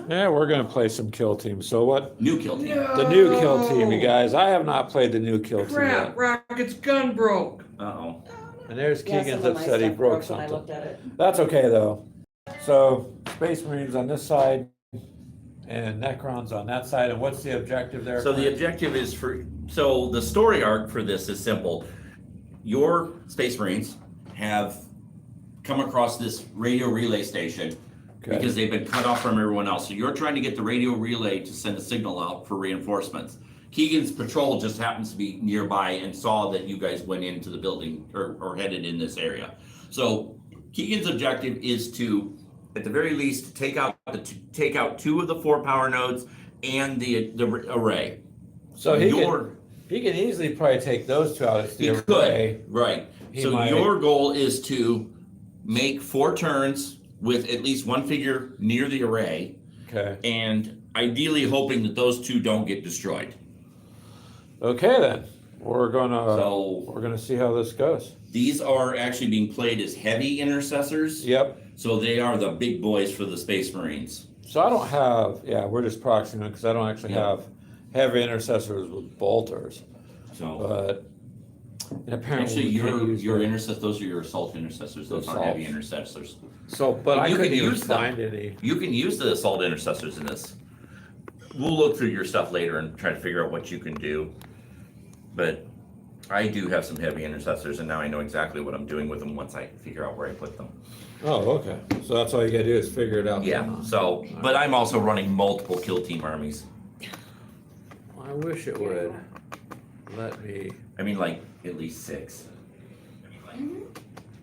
Yeah, we're gonna play some kill team. So what? New kill team. No. The new kill team, you guys. I have not played the new kill team Crap, yet. Rocket's gun broke. Uh-oh. And there's Yeah, Keegan's some of my upset he stuff broke when I something. looked at it. That's okay though. So Space Marines on this side and Necrons on that side. And what's the objective there? So the objective is so the story arc for this is simple. Your Space Marines have come across this radio relay station because they've been cut off from everyone else. So you're trying to get the radio relay to send a signal out for reinforcements. Keegan's patrol just happens to be nearby and saw that you guys went into the building or headed in this area. So Keegan's objective is to, at the very least, take out 2 of the 4 power nodes and the array. So he can easily probably take those 2 out of the array. Right. So your goal is to make 4 turns with at least 1 figure near the array. Okay. And ideally hoping that those 2 don't get destroyed. Okay then. We're gonna see how this goes. These are actually being played as heavy intercessors. Yep. So they are the big boys for the Space Marines. So I don't have, we're just proxying because I don't actually have heavy intercessors with bolters. So But and apparently actually your intercessors, those are your assault intercessors. Those aren't heavy intercessors. So but I you couldn't can even use them. find any. You can use the assault intercessors in this. We'll look through your stuff later and try to figure out what you can do. But I do have some heavy intercessors, and now I know exactly what I'm doing with them once I figure out where I put them. Oh, okay. So that's all you gotta do is figure it out. Yeah, so, but I'm also running multiple kill team armies. I wish it would let me. I mean, like, at least 6.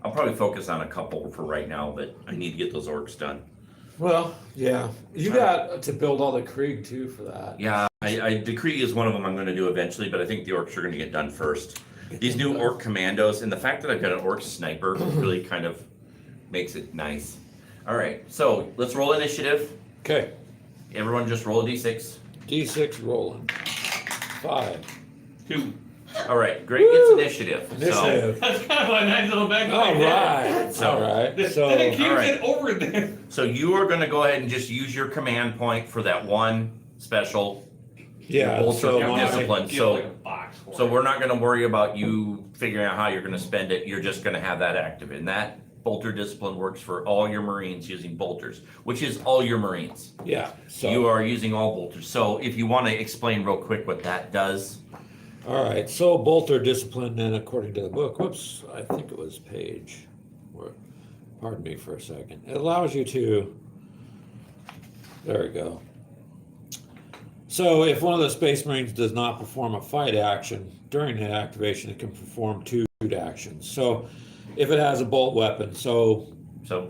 I'll probably focus on a couple for right now, but I need to get those orcs done. Well, yeah. You got to build all the Krieg too for that. Yeah, the Krieg is one of them I'm going to do eventually, but I think the orcs are going to get done first. These new orc commandos, and the fact that I've got an orc sniper really kind of makes it nice. All right, so let's roll initiative. Okay. Everyone just roll a d6. D6 rolling. 5. 2. All right, Greg gets initiative. Initiative. That's kind of a nice little back. All right. So- All right. Then So it keeps all right. it over there. So you are going to go ahead and just use your command point for that one special. yeah. Bolter So of my, discipline. Give So- like a box for So it. we're not going to worry about you figuring out how you're going to spend it. You're just going to have that active. And that bolter discipline works for all your Marines using bolters, which is all your Marines. yeah. So You are using all bolters. So if you want to explain real quick what that does. all right. So bolter discipline then according to the book. Whoops. I think it was page. Pardon me for a second. It allows you to. There we go. So if one of the Space Marines does not perform a fight action during the activation, it can perform 2 actions. So if it has a bolt weapon, so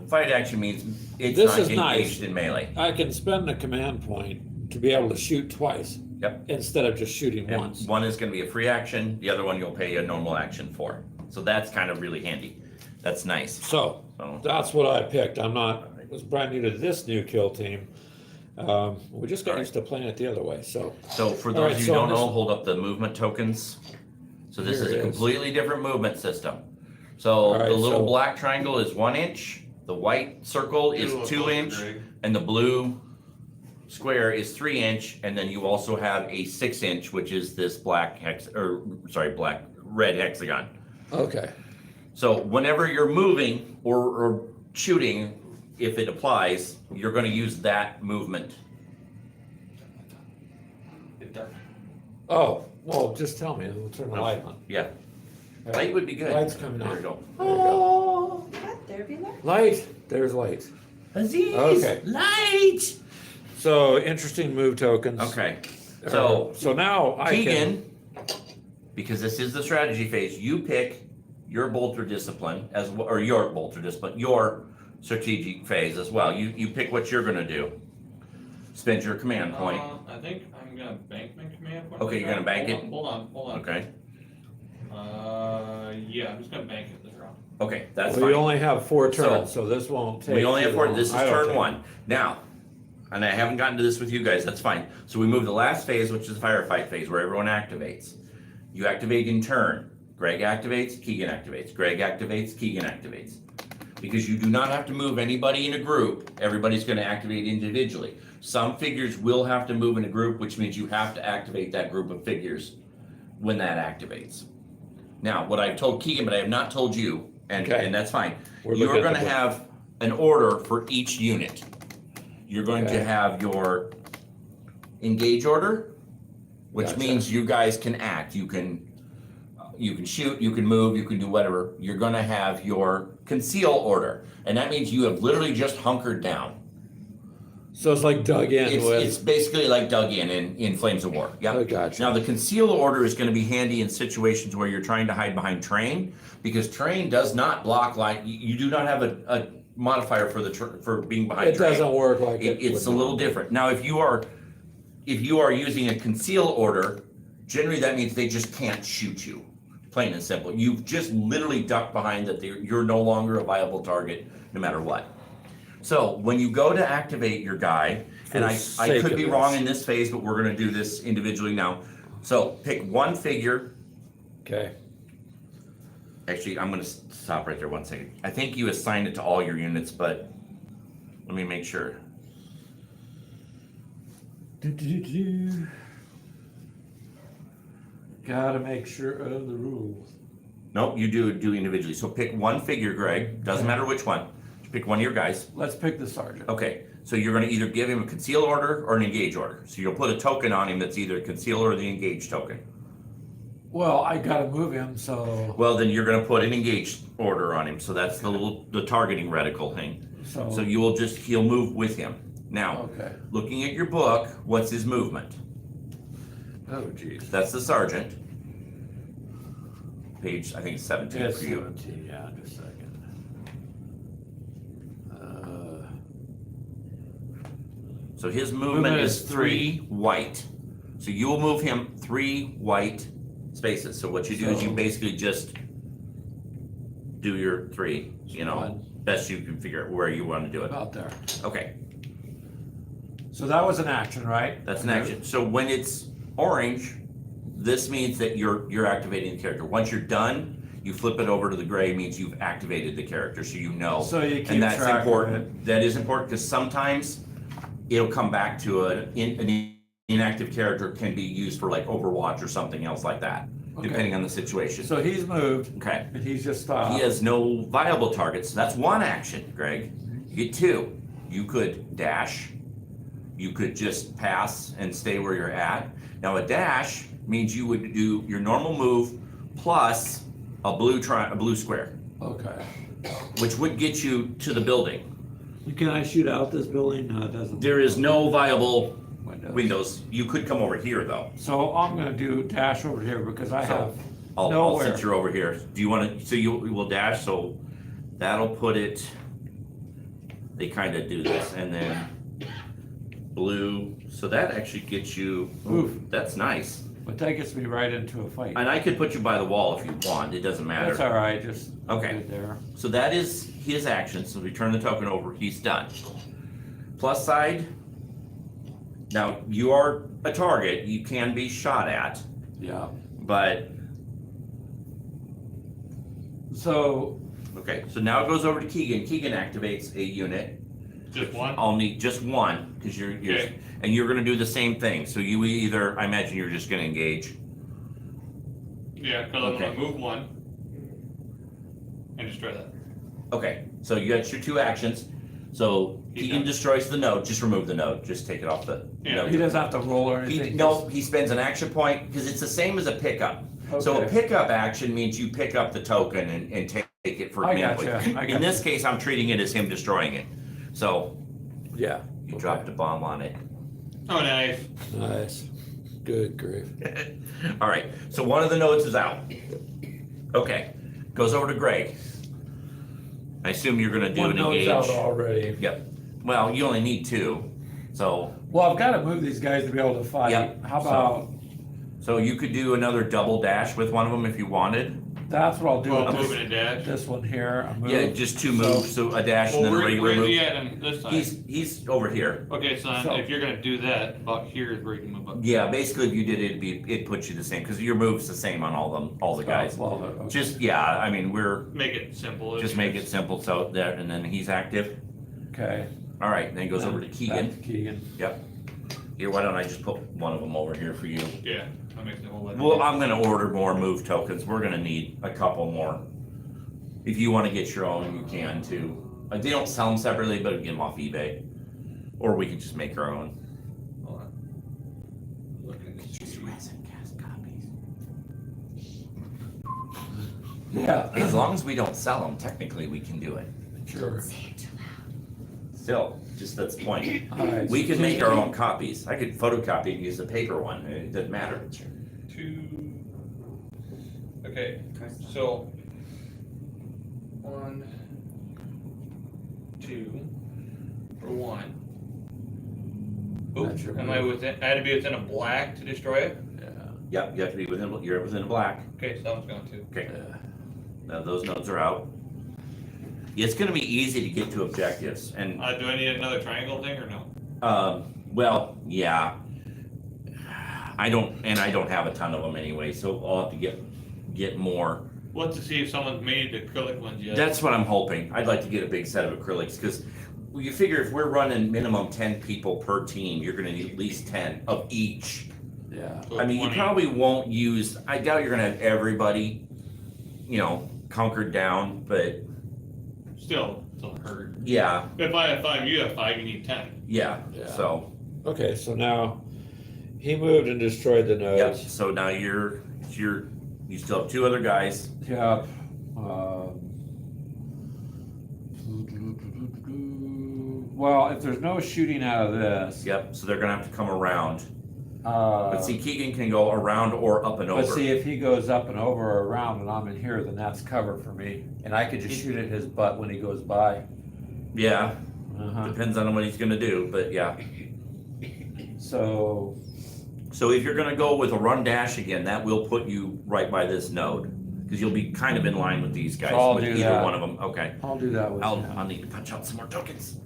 Fight action means it's This not is nice. engaged in melee. I can spend the command point to be able to shoot twice Yep. instead of just shooting And once. one is going to be a free action. The other one you'll pay a normal action for. So that's kind of really handy. That's nice. So So that's what I picked. I was brand new to this new kill team. We just got used to playing it the other way. So for All those right, of you so who don't this- know, hold up the movement tokens. So this Here is it a is. completely different movement system. So All right, the little so- black triangle is 1 inch, the white circle is 2 inch, and the blue square is 3 inch, and then you also have a 6 inch, which is this red hexagon. okay. So whenever you're moving or shooting, if it applies, you're going to use that movement. Oh, well, just tell me. We'll turn the light on. Yeah, light would be good. Light's coming There on. we go. There you go. Oh, what? There be light. Light. There's light. Aziz, Okay. light. So interesting move tokens. Okay, So so now I Keegan, because this is the strategy phase, you pick your bolter discipline or your bolter discipline, your strategic phase as well. You pick what you're going to do. Spend your command point. I think I'm gonna bank my command point. Okay, you're gonna bank it? Hold on. Okay. Yeah, I'm just gonna bank it this round. Okay, that's Well, we fine. only have 4 turns, so this won't take. We only have too 4. long. This is I don't turn think. 1. Now, and I haven't gotten to this with you guys. That's fine. So we move the last phase, which is the firefight phase, where everyone activates. You activate in turn. Greg activates. Keegan activates. Greg activates. Keegan activates. because you do not have to move anybody in a group. Everybody's going to activate individually. Some figures will have to move in a group, which means you have to activate that group of figures when that activates. Now, what I've told Keegan, but I have not told you, and that's fine. You're going to have an order for each unit. You're going to have your engage order, which means you guys can act. You can shoot, you can move, you can do whatever. You're going to have your conceal order, and that means you have literally just hunkered down. So it's like dug in It's basically like dug in Flames of War. Yeah. Oh, gotcha. Now the conceal order is going to be handy in situations where you're trying to hide behind terrain, because terrain does not block like you do not have a modifier for being behind terrain. It doesn't work like It's a little different. Now if you are using a conceal order, generally that means they just can't shoot you. Plain and simple. You've just literally ducked behind that you're no longer a viable target no matter what. So when you go to activate your guy, and I could be wrong in this phase, but we're going to do this individually now. So pick one figure. Okay. Actually, I'm going to stop right there 1 second. I think you assigned it to all your units, but let me make sure. Gotta make sure of the rules. Nope, you do individually. So pick one figure, Greg. Doesn't matter which one. Pick one of your guys. Let's pick the sergeant. Okay, so you're going to either give him a conceal order or an engage order. So you'll put a token on him that's either conceal or the engage token. Well, I gotta move him, so. Well, then you're going to put an engage order on him. So that's the targeting reticle thing. So he'll move with him. Now, looking at your book, what's his movement? Oh, geez. That's the sergeant. Page, I think it's 17 for you. 17, yeah, just a second. So his movement is 3 white. So you will move him 3 white spaces. So what you do is you basically just do your 3, best you can figure out where you want to do it. About there. Okay. So that was an action, right? That's an action. So when it's orange, this means that you're activating the character. Once you're done, you flip it over to the gray, means you've activated the character, so you know. So you keep and that's track important. of it. That is important because sometimes it'll come back to an inactive character can be used for like Overwatch or something else like that, depending on the situation. So he's moved. Okay. And he's just stopped. He has no viable targets. That's one action, Greg. You get 2. You could dash. You could just pass and stay where you're at. Now a dash means you would do your normal move plus a blue square. Okay. Which would get you to the building. Can I shoot out this building? No, it doesn't. There is no viable windows. You could come over here though. So I'm gonna do dash over here because I have I'll nowhere. since you're over here. Do you want to? So you will dash. So that'll put it. They kind of do this, and then blue. So that actually gets you. Oof, that's nice. But that gets me right into a fight. And I could put you by the wall if you want. It doesn't matter. That's all right. Just okay. There. So that is his action. So we turn the token over. He's done. Plus side. Now you are a target. You can be shot at. Yeah. But. So. Okay. So now it goes over to Keegan. Keegan activates a unit. Just one? I'll need just one because you're Okay. and you're going to do the same thing. So you either, I imagine you're just going to engage. Yeah, because I'm going to move one and destroy that. Okay, so you got your 2 actions. So Keegan destroys the node. Just remove the node. Just take it off the node. He doesn't have to roll or anything. He spends an action point because it's the same as a pickup. Okay. So a pickup action means you pick up the token and take it for example. In this case, I'm treating it as him destroying it. So yeah, you dropped a bomb on it. Oh, nice. Nice. Good grief. All right, so one of the nodes is out. Okay, goes over to Greg. I assume you're gonna do One an node's engage. out already. Yep. Well, you only need 2, so. Well, I've got to move these guys to be able to fight. Yep. How about? So you could do another double dash with one of them if you wanted. That's what I'll do. Well, with moving a dash. This one here, I move. Yeah, just two moves, so a dash Well, and then a regular where's move. he at on this side? He's over here. Okay, so, So- if you're gonna do that, about here is where you can move up. Yeah, basically if you did it, it puts you the same, because your move's the same on all the guys. Well, okay. Just, yeah, I mean, Make it simple. just make it simple, so there, and then he's active. Okay. All right, then he goes over to Back Keegan. to Keegan. Yep. Here, why don't I just put one of them over here for you? Yeah, that makes the whole lot. Well, I'm gonna order more move tokens. We're gonna need a couple more. If you wanna get your own, you can too. They don't sell them separately, but get them off eBay. Or we can just make our own. Hold on. Looking at this. Just resin cast copies. Yeah. As long as we don't sell them, technically we can do it. Sure. Still, just that's the point. All right. We so can make two- our own copies. I could photocopy and use the paper one. It doesn't matter. Two. Okay, so 1, 2, for 1. That's your Oops, am I move. within? I had to be within a black to destroy it. Yeah. Yep, you have to be within. You're within a black. Okay, so that one's going to. Okay. Yeah. Now those nodes are out. It's going to be easy to get to objectives, and Do I need another triangle thing or no? well, yeah. I don't have a ton of them anyway, so I'll have to get more. We'll have to see if someone's made the acrylic ones yet. That's what I'm hoping. I'd like to get a big set of acrylics because you figure if we're running minimum 10 people per team, you're going to need at least 10 of each. Yeah. So I mean, you 20. probably won't use. I doubt you're going to have everybody, conquered down, but Still hurt. yeah, If I have 5, you have 5, you need 10. yeah. Yeah. So. Okay, so now he moved and destroyed the Yep, nodes. so now you still have two other guys. Yep. Well, if there's no shooting out of this, Yep, so they're gonna have to come around. uh, But see, Keegan can go around or up and but over. see, if he goes up and over or around and I'm in here, then that's cover for me. And I could just shoot at his butt when he goes by. Yeah, Uh-huh. depends on what he's gonna do, but yeah. So, So if you're gonna go with a run dash again, that will put you right by this node. Cause you'll be kind of in line with these guys, So I'll with do either that. one of them, okay. I'll do that with I'll him. need to punch out some more tokens.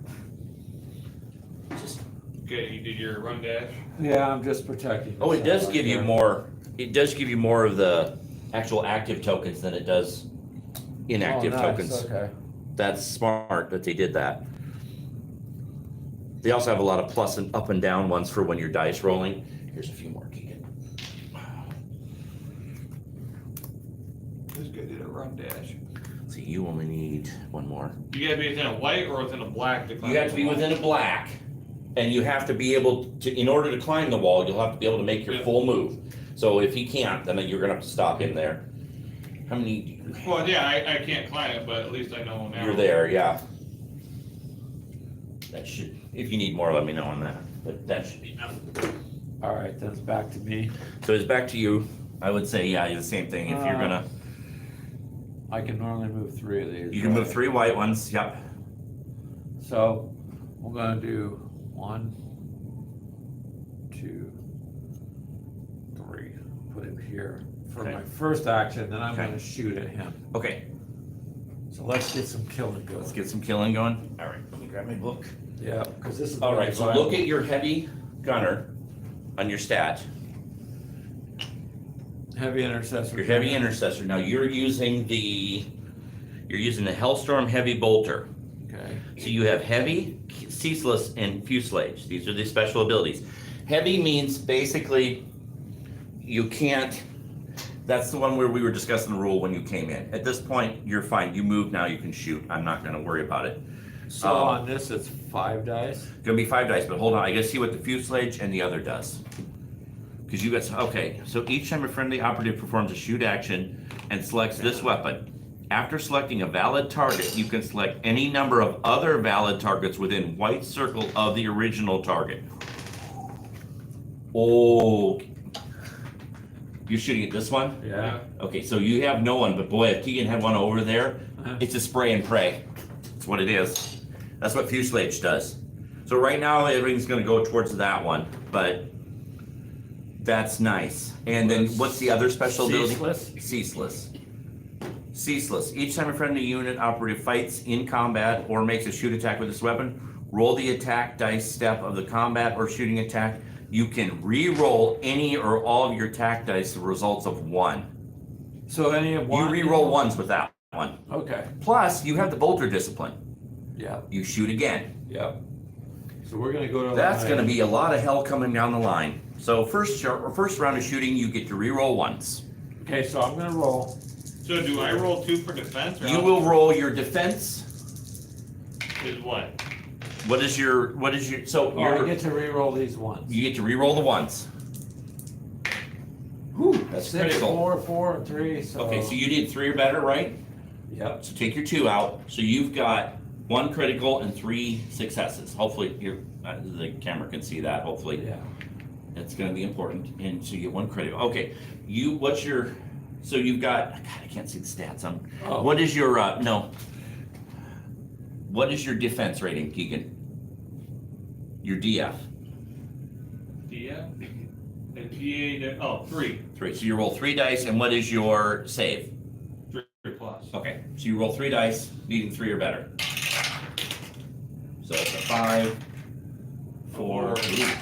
Okay, you did your run dash. Yeah, I'm just protecting. Oh, it myself does right give you there. more, it does give you more of the actual active tokens than it does inactive Oh, nice, tokens. Okay. That's smart that they did that. They also have a lot of plus and up and down ones for when you're dice rolling. Here's a few more, Keegan. This guy did a run dash. So you only need one more. You gotta be within a white or within a black to climb You have to the be wall. within a black, and you have to be able to, in order to climb the wall, you'll have to be able to make your Yeah. full move. So if he can't, then you're gonna have to stop him there. How many do you have? Well, yeah, I can't climb it, but at least I know now. You're there, yeah. That should, if you need more, let me know on that, but that should be enough. All right, then it's back to me. So it's back to you. I would say, yeah, the same thing. If you're gonna, I can normally move 3 of these. you can move right? 3 white ones. Yep. So we're gonna do 1, 2, 3. Put him here for Okay. my first action. Then I'm Okay. gonna shoot at him. Okay. So let's get some killing going. Let's get some killing going. All right. Let me grab my book. Yeah, because this is. All gonna right. be So vital. look at your heavy gunner on your stat. Heavy intercessor. Your heavy intercessor. Now you're using the Hellstorm Heavy Bolter. Okay. So you have heavy, ceaseless, and fuselage. These are the special abilities. Heavy means basically you can't. That's the one where we were discussing the rule when you came in. At this point, you're fine. You move now. You can shoot. I'm not going to worry about it. So on this, it's 5 dice. Gonna be 5 dice, but hold on. I gotta see what the fuselage and the other does. Because you got okay. So each time a friendly operative performs a shoot action and selects this weapon, after selecting a valid target, you can select any number of other valid targets within white circle of the original target. Oh, you're shooting at this one? Yeah. Okay, so you have no one, but boy, if Keegan had one over there, Uh-huh. it's a spray and pray. That's what it is. That's what fuselage does. So right now, everything's gonna go towards that one, but that's nice. And then what's the other special ability? Ceaseless? Ceaseless. Ceaseless. Each time a friendly unit operative fights in combat or makes a shoot attack with this weapon, roll the attack dice step of the combat or shooting attack. You can re-roll any or all of your attack dice the results of 1. So any of one? You re-roll ones with that one. Okay. Plus, you have the bolter discipline. Yeah. You shoot again. Yep. So we're gonna go to. That's going to be a lot of hell coming down the line. So first round of shooting, you get to re-roll once. Okay, so I'm gonna roll. So do I roll 2 for defense? Or You will roll your defense. Is what? What is your so I get to re-roll these ones. you get to re-roll the ones. Whew, that's 6, critical. 4, 4, and 3. So. Okay, so you did 3 or better, right? Yep. So take your 2 out. So you've got 1 critical and 3 successes. Hopefully, the camera can see that. Hopefully, Yeah. that's going to be important. And so you get 1 critical. Okay, what's your? So you've got. God, I can't see the stats. Oh. What is your? No. What is your defense rating, Keegan? Your DF. DF? And GA, 3. 3. So you roll 3 dice, and what is your save? 3 plus. Okay, so you roll 3 dice, needing 3 or better. So it's a 5, 4, 8,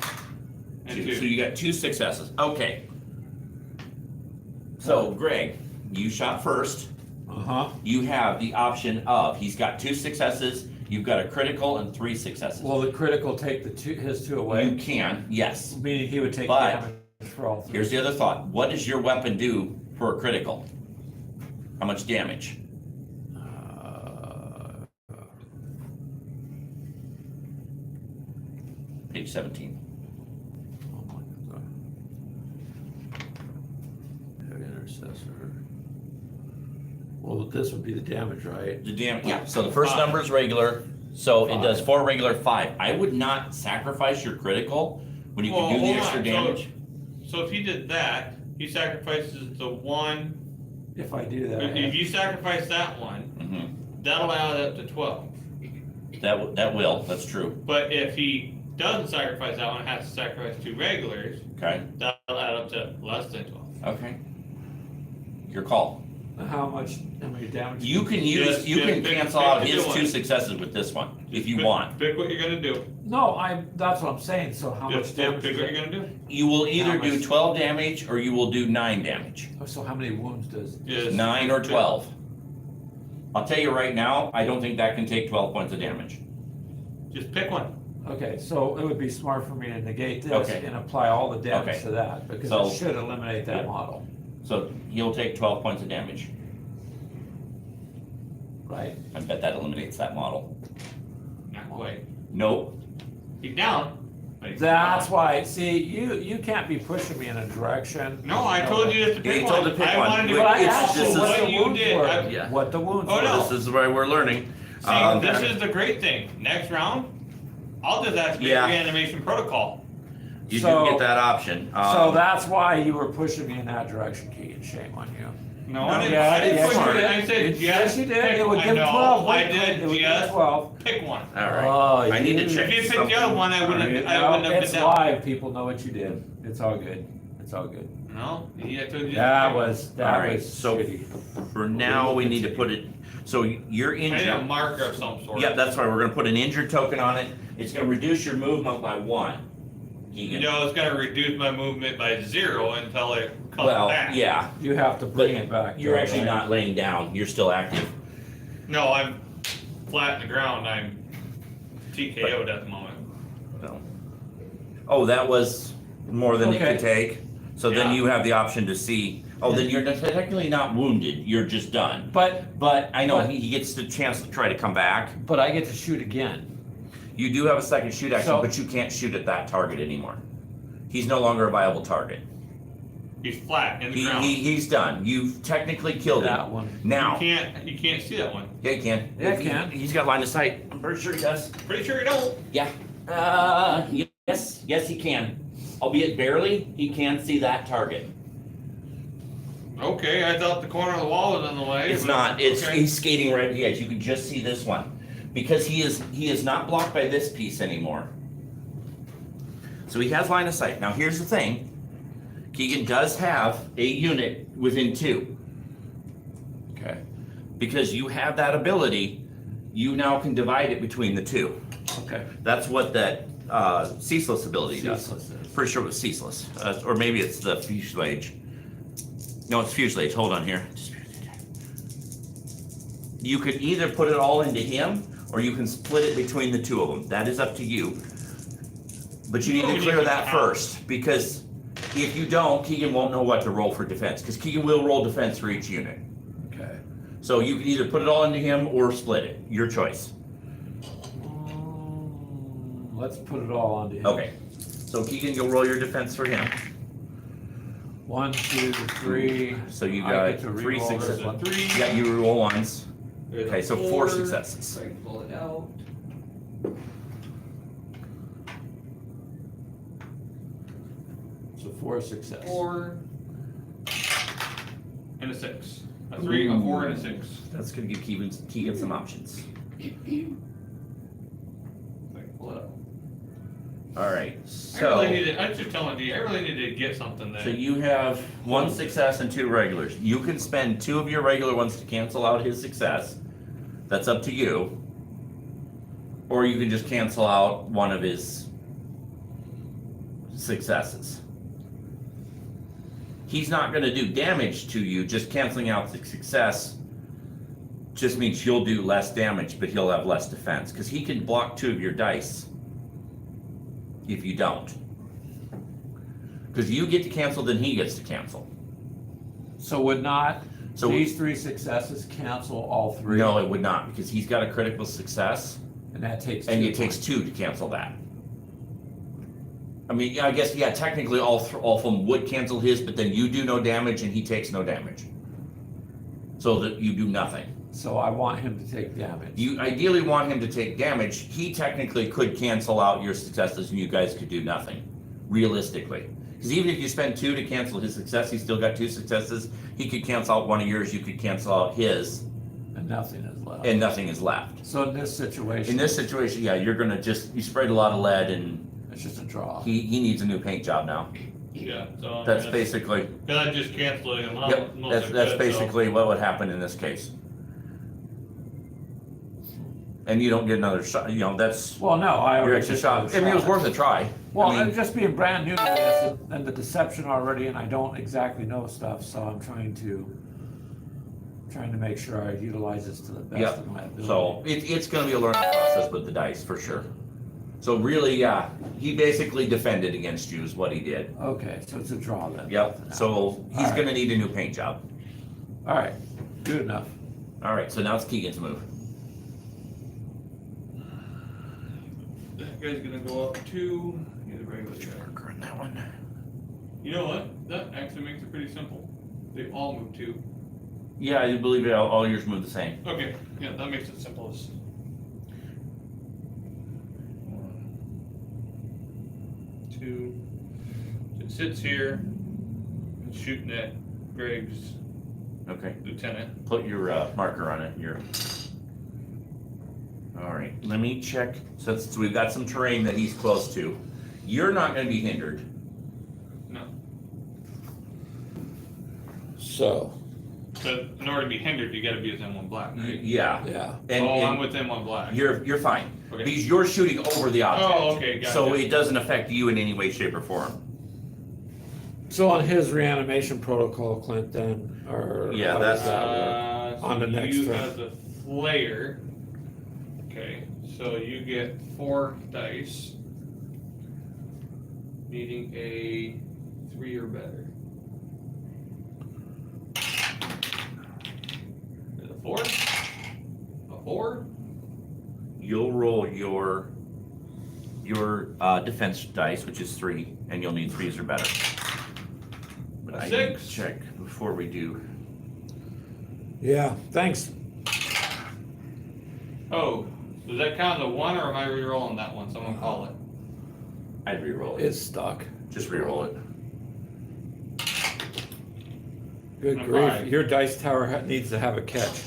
And 2. 2. So you got 2 successes. Okay. So Greg, you shot first. You have the option of he's got 2 successes. You've got a critical and 3 successes. Will the critical take his 2 away? You can, yes. Meaning he would take But damage for all 3. Here's the other thought. What does your weapon do for a critical? How much damage? Page 17. Oh my God. Heavy intercessor. Well, this would be the damage, right? The damage, yeah. So the first number is regular. So it does 4 regular, 5. I would not sacrifice your critical when you can do the hold extra on. damage. So if he did that, he sacrifices the 1. If I do that. If you sacrifice that one, Mhm. that'll add up to 12. That will. That's true. But if he doesn't sacrifice that one, has to sacrifice 2 regulars, Okay. that'll add up to less than 12. Okay. Your call. How many damage? You can Just pick cancel out the his one. 2 successes with this one if you Pick- want. Pick what you're gonna do. No, that's what I'm saying. So how much Just damage? pick is what it? you're gonna do. You will either How do much? 12 damage or you will do 9 damage. So how many wounds does? Just 9 or pick- 12. I'll tell you right now, I don't think that can take 12 points of damage. Just pick one. Okay, so it would be smart for me to negate this Okay. and apply all the damage Okay. to that because So- it should eliminate that Yeah. model, So he'll take 12 points of damage. right? I bet that eliminates that model. Not quite. Nope. He's down. But he's That's down. why. See, you can't be pushing me in a direction. No, I told you just to Yeah, pick you told one. to pick I one. wanted to. But But I It's- asked this you is- what what the you wounds did. were. Yeah. What the wounds Oh, were. no. This is where we're learning. See, this is the great thing. Next round, I'll just activate Yeah. reanimation protocol. You So- do get that option. So that's why you were pushing me in that direction, Keegan. Shame on you. No, No, I didn't. yeah, I didn't yes, push you it. did. I said Yes, you did. Pick, It would I give know, 12. I It did. would give Just 12. pick one. All right. Oh, I need to you- check If you picked something. the other one, I wouldn't have. I No, wouldn't have it's been down. live. People know what you did. It's all good. It's all good. No, I told you. That to was All right, was so shitty. For now, we need to put it, so you're pick. I need a injured. marker of some sort. Yeah, that's right, we're gonna put an injured token on it. It's gonna reduce your movement by 1. You Keegan. know, it's gonna reduce my movement by 0 until it comes Well, back. yeah, You have to but bring it back. you're though, actually right? not laying down, you're still active. No, I'm flat in the ground. I'm TKO'd at the moment. So. Oh, that was more than it could Okay. take. So then Yeah. you have the option to see, oh, then you're technically not wounded, you're just done. But But I know But- he gets the chance to try to come back. I get to shoot again. You do have a second shoot action, So- but you can't shoot at that target anymore. He's no longer a viable target. He's flat in the ground. He's done. You've technically killed That him. one. Now, You can't see that one. yeah, he can. Yeah, he can. He's got line of sight. I'm pretty sure he does. Pretty sure you don't. Yeah. Yes, he can. Albeit barely, he can see that target. Okay, I thought the corner of the wall was in the way. It's but- not. okay. He's skating right at the edge. You can just see this one. Because he is not blocked by this piece anymore. So he has line of sight. Now here's the thing. Keegan does have a unit within 2. Okay. because you have that ability, you now can divide it between the two. Okay. That's what that ceaseless ability does. Ceaseless is. Pretty sure it was ceaseless, or maybe it's the fuselage. No, it's fuselage. Hold on here. You could either put it all into him, or you can split it between the two of them. That is up to you. But you need to clear that first, because if you don't, Keegan won't know what to roll for defense, because Keegan will roll defense for each unit. Okay. So you can either put it all into him or split it. Your choice. Let's put it all onto him. Okay. So Keegan, you'll roll your defense for him. 1, 2, 3. So you I got get to 3 re-roll successes. this one. 3. Yeah, you roll ones. There's a Okay, so 4 successes. So I can pull it out. So 4 success. 4 and a 6. A 3, a 4, and a 6. That's gonna give Keegan some options. So I can pull it out. All right. I So was just telling you, I really needed to get something there. so you have 1 success and 2 regulars. You can spend 2 of your regular ones to cancel out his success. That's up to you. Or you can just cancel out one of his successes. He's not going to do damage to you. Just canceling out the success just means you'll do less damage, but he'll have less defense, because he can block 2 of your dice if you don't. Because you get to cancel, then he gets to cancel. So would not So these 3 successes cancel all 3? no, it would not, because he's got a critical success, And that takes and 2 it takes points. 2 to cancel that. I mean, yeah, I guess, yeah, technically all of them would cancel his, but then you do no damage and he takes no damage. So that you do nothing. So I want him to take damage. You ideally want him to take damage. He technically could cancel out your successes and you guys could do nothing, realistically. Because even if you spend 2 to cancel his success, he's still got 2 successes. He could cancel out one of yours, you could cancel out his, And nothing is left. and nothing is left. So in this situation, In this situation, yeah, you're gonna you sprayed a lot of lead and it's just a draw. he needs a new paint job now. Yeah, so. That's basically, Because I just canceled him out. yep, that's basically what would happen in this case. And you don't get another shot, that's Well, no, I your already extra took shot. another I mean, it was shot. worth a try. Well, I I'm mean, just being brand new to this and the deception already, and I don't exactly know stuff, so I'm trying to make sure I utilize this to the best Yep. of my ability. so it's gonna be a learning process with the dice, for sure. So really, yeah, he basically defended against you is what he did. Okay, so it's a draw then. Yep, so he's Alright. gonna need a new paint job. All right, good enough. Alright, so now it's Keegan's move. That guy's gonna go up 2. He's a regular guy. Marker on that one. You know what? That actually makes it pretty simple. They all move 2. Yeah, I believe all yours move the same. Okay, yeah, that makes it simplest. 1, 2. It sits here. It's shooting at Greg's Okay, lieutenant. put your marker on it, Alright, let me check, so we've got some terrain that he's close to. You're not gonna be hindered. No. So, But in order to be hindered, you gotta be within 1 black, right? Yeah. yeah, And, I'm and within 1 black. you're fine. Okay. Because you're shooting over the object. Oh, okay, gotcha. So it doesn't affect you in any way, shape, or form. so on his reanimation protocol, Clint, then, or? Yeah, how does that's- that work? So On the next you turn. have the flare. Okay, so you get 4 dice. Needing a 3 or better. There's a 4. A 4. You'll roll your defense dice, which is 3, and you'll need 3s or better. But A I need to 6. check before we do. Yeah, thanks. Oh, does that count as a 1 or am I re-rolling that one? Someone call it. I'd re-roll it. It's stuck. Just re-roll it. Good A grief, 5. your dice tower needs to have a catch.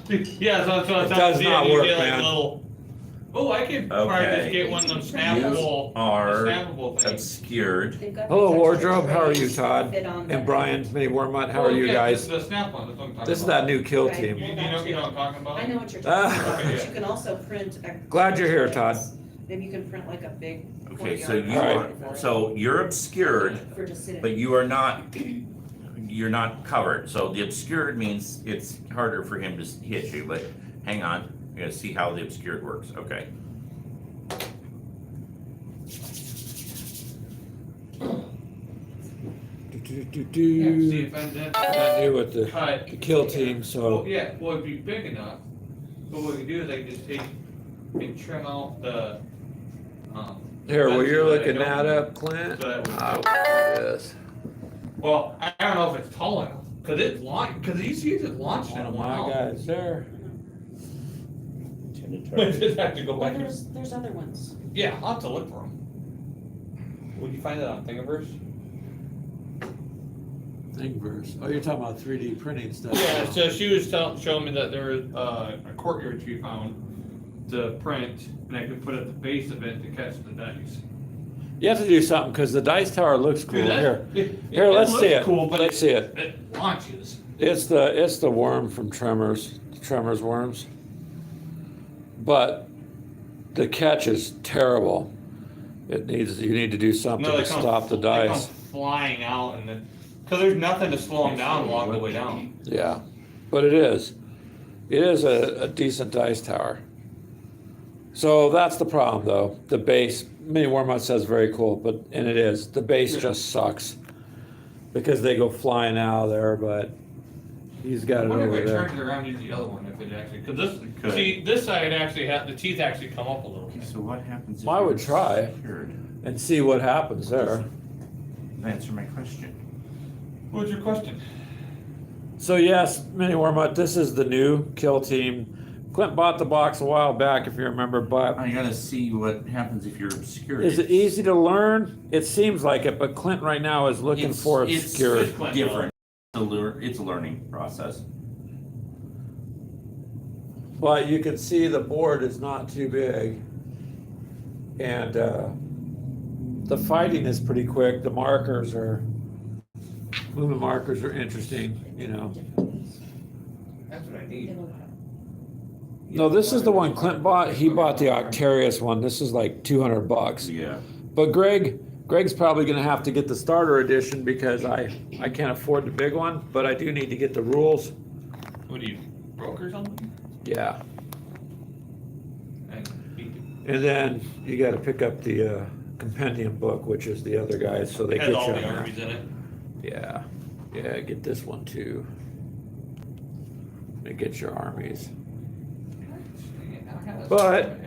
Yeah, so It does not work, you get like man. a little Oh, I could probably just Okay. get one of them You snappable, are snappable things. obscured. They've got Hello, these extra Wardrobe. How are you, trays that Todd? fit on And the- Brian, Mini Warmut, how Oh, are you yeah, guys? The snap one, that's what I'm talking This is about. that new kill Okay. team. You know what I'm talking about? I know what you're Ah. talking about, Okay, but yeah. you can also print. Glad you're here, Todd. Maybe you can print like a big. Okay, so courtyard you Alright. are, so you're obscured, For just sitting. but you are not, you're not covered. So the obscured means it's harder for him to hit you, but hang on, you're gonna see how the obscured works, okay? Yeah, see Do-do-do-do. if I'm that. Not new with the Cut. kill team, Well, so yeah, well, it'd be big enough, but what we do is I can just take and trim out the, here, while you're so that I looking don't- that up, Clint. so that we- Yes. Well, I don't know if it's tall enough, cause it launched, cause these used launched in a My while. guys there. I just have to go Well, back. there's other ones. Yeah, I'll have to look for them. Would you find that on Thingiverse? Thingiverse. Oh, you're talking about 3D printing stuff. Yeah, so she was showing me that there was a courtyard she found to print, and I could put at the base of it to catch the dice. You have to do something, because the dice tower looks cool. Dude, that- Here, it here, let's looks see it. Cool, but Let's see it. it launches. It's the worm from Tremors, Tremors worms. But the catch is terrible. You need to do something No, they to come- stop the they come dice. flying out, and then because there's nothing to slow them down along the way down. Yeah, but it is a decent dice tower. So that's the problem, though. The base, Mini Warmut says very cool, and it is. The base just sucks because they go flying out of there. But he's got I it wonder over if I there. turned it around, use the other one, if it actually, because could. see, this side actually the teeth actually come up a little Okay, bit. so what happens if Well, I would you're try. obscured? And see what happens there. Answer my question. What's your question? So yes, Mini Warmut, this is the new kill team. Clint bought the box a while back, if you remember, but I gotta see what happens if you're obscured. is it easy to learn? It seems like it, but Clint right now is looking for obscured. It's Clint, different. It's a learning process. But you can see the board is not too big. And the fighting is pretty quick. The movement markers are interesting, you know. That's what I need. No, this is the one Clint bought. He bought the Octarius one. This is like $200. Yeah. But Greg's probably gonna have to get the starter edition because I can't afford the big one, but I do need to get the rules. What are you, broke or something? Yeah. I need to- And then you gotta pick up the compendium book, which is the other guys, so they Has get all you the on that. armies in it. Yeah, yeah, get this one too. It gets your armies. But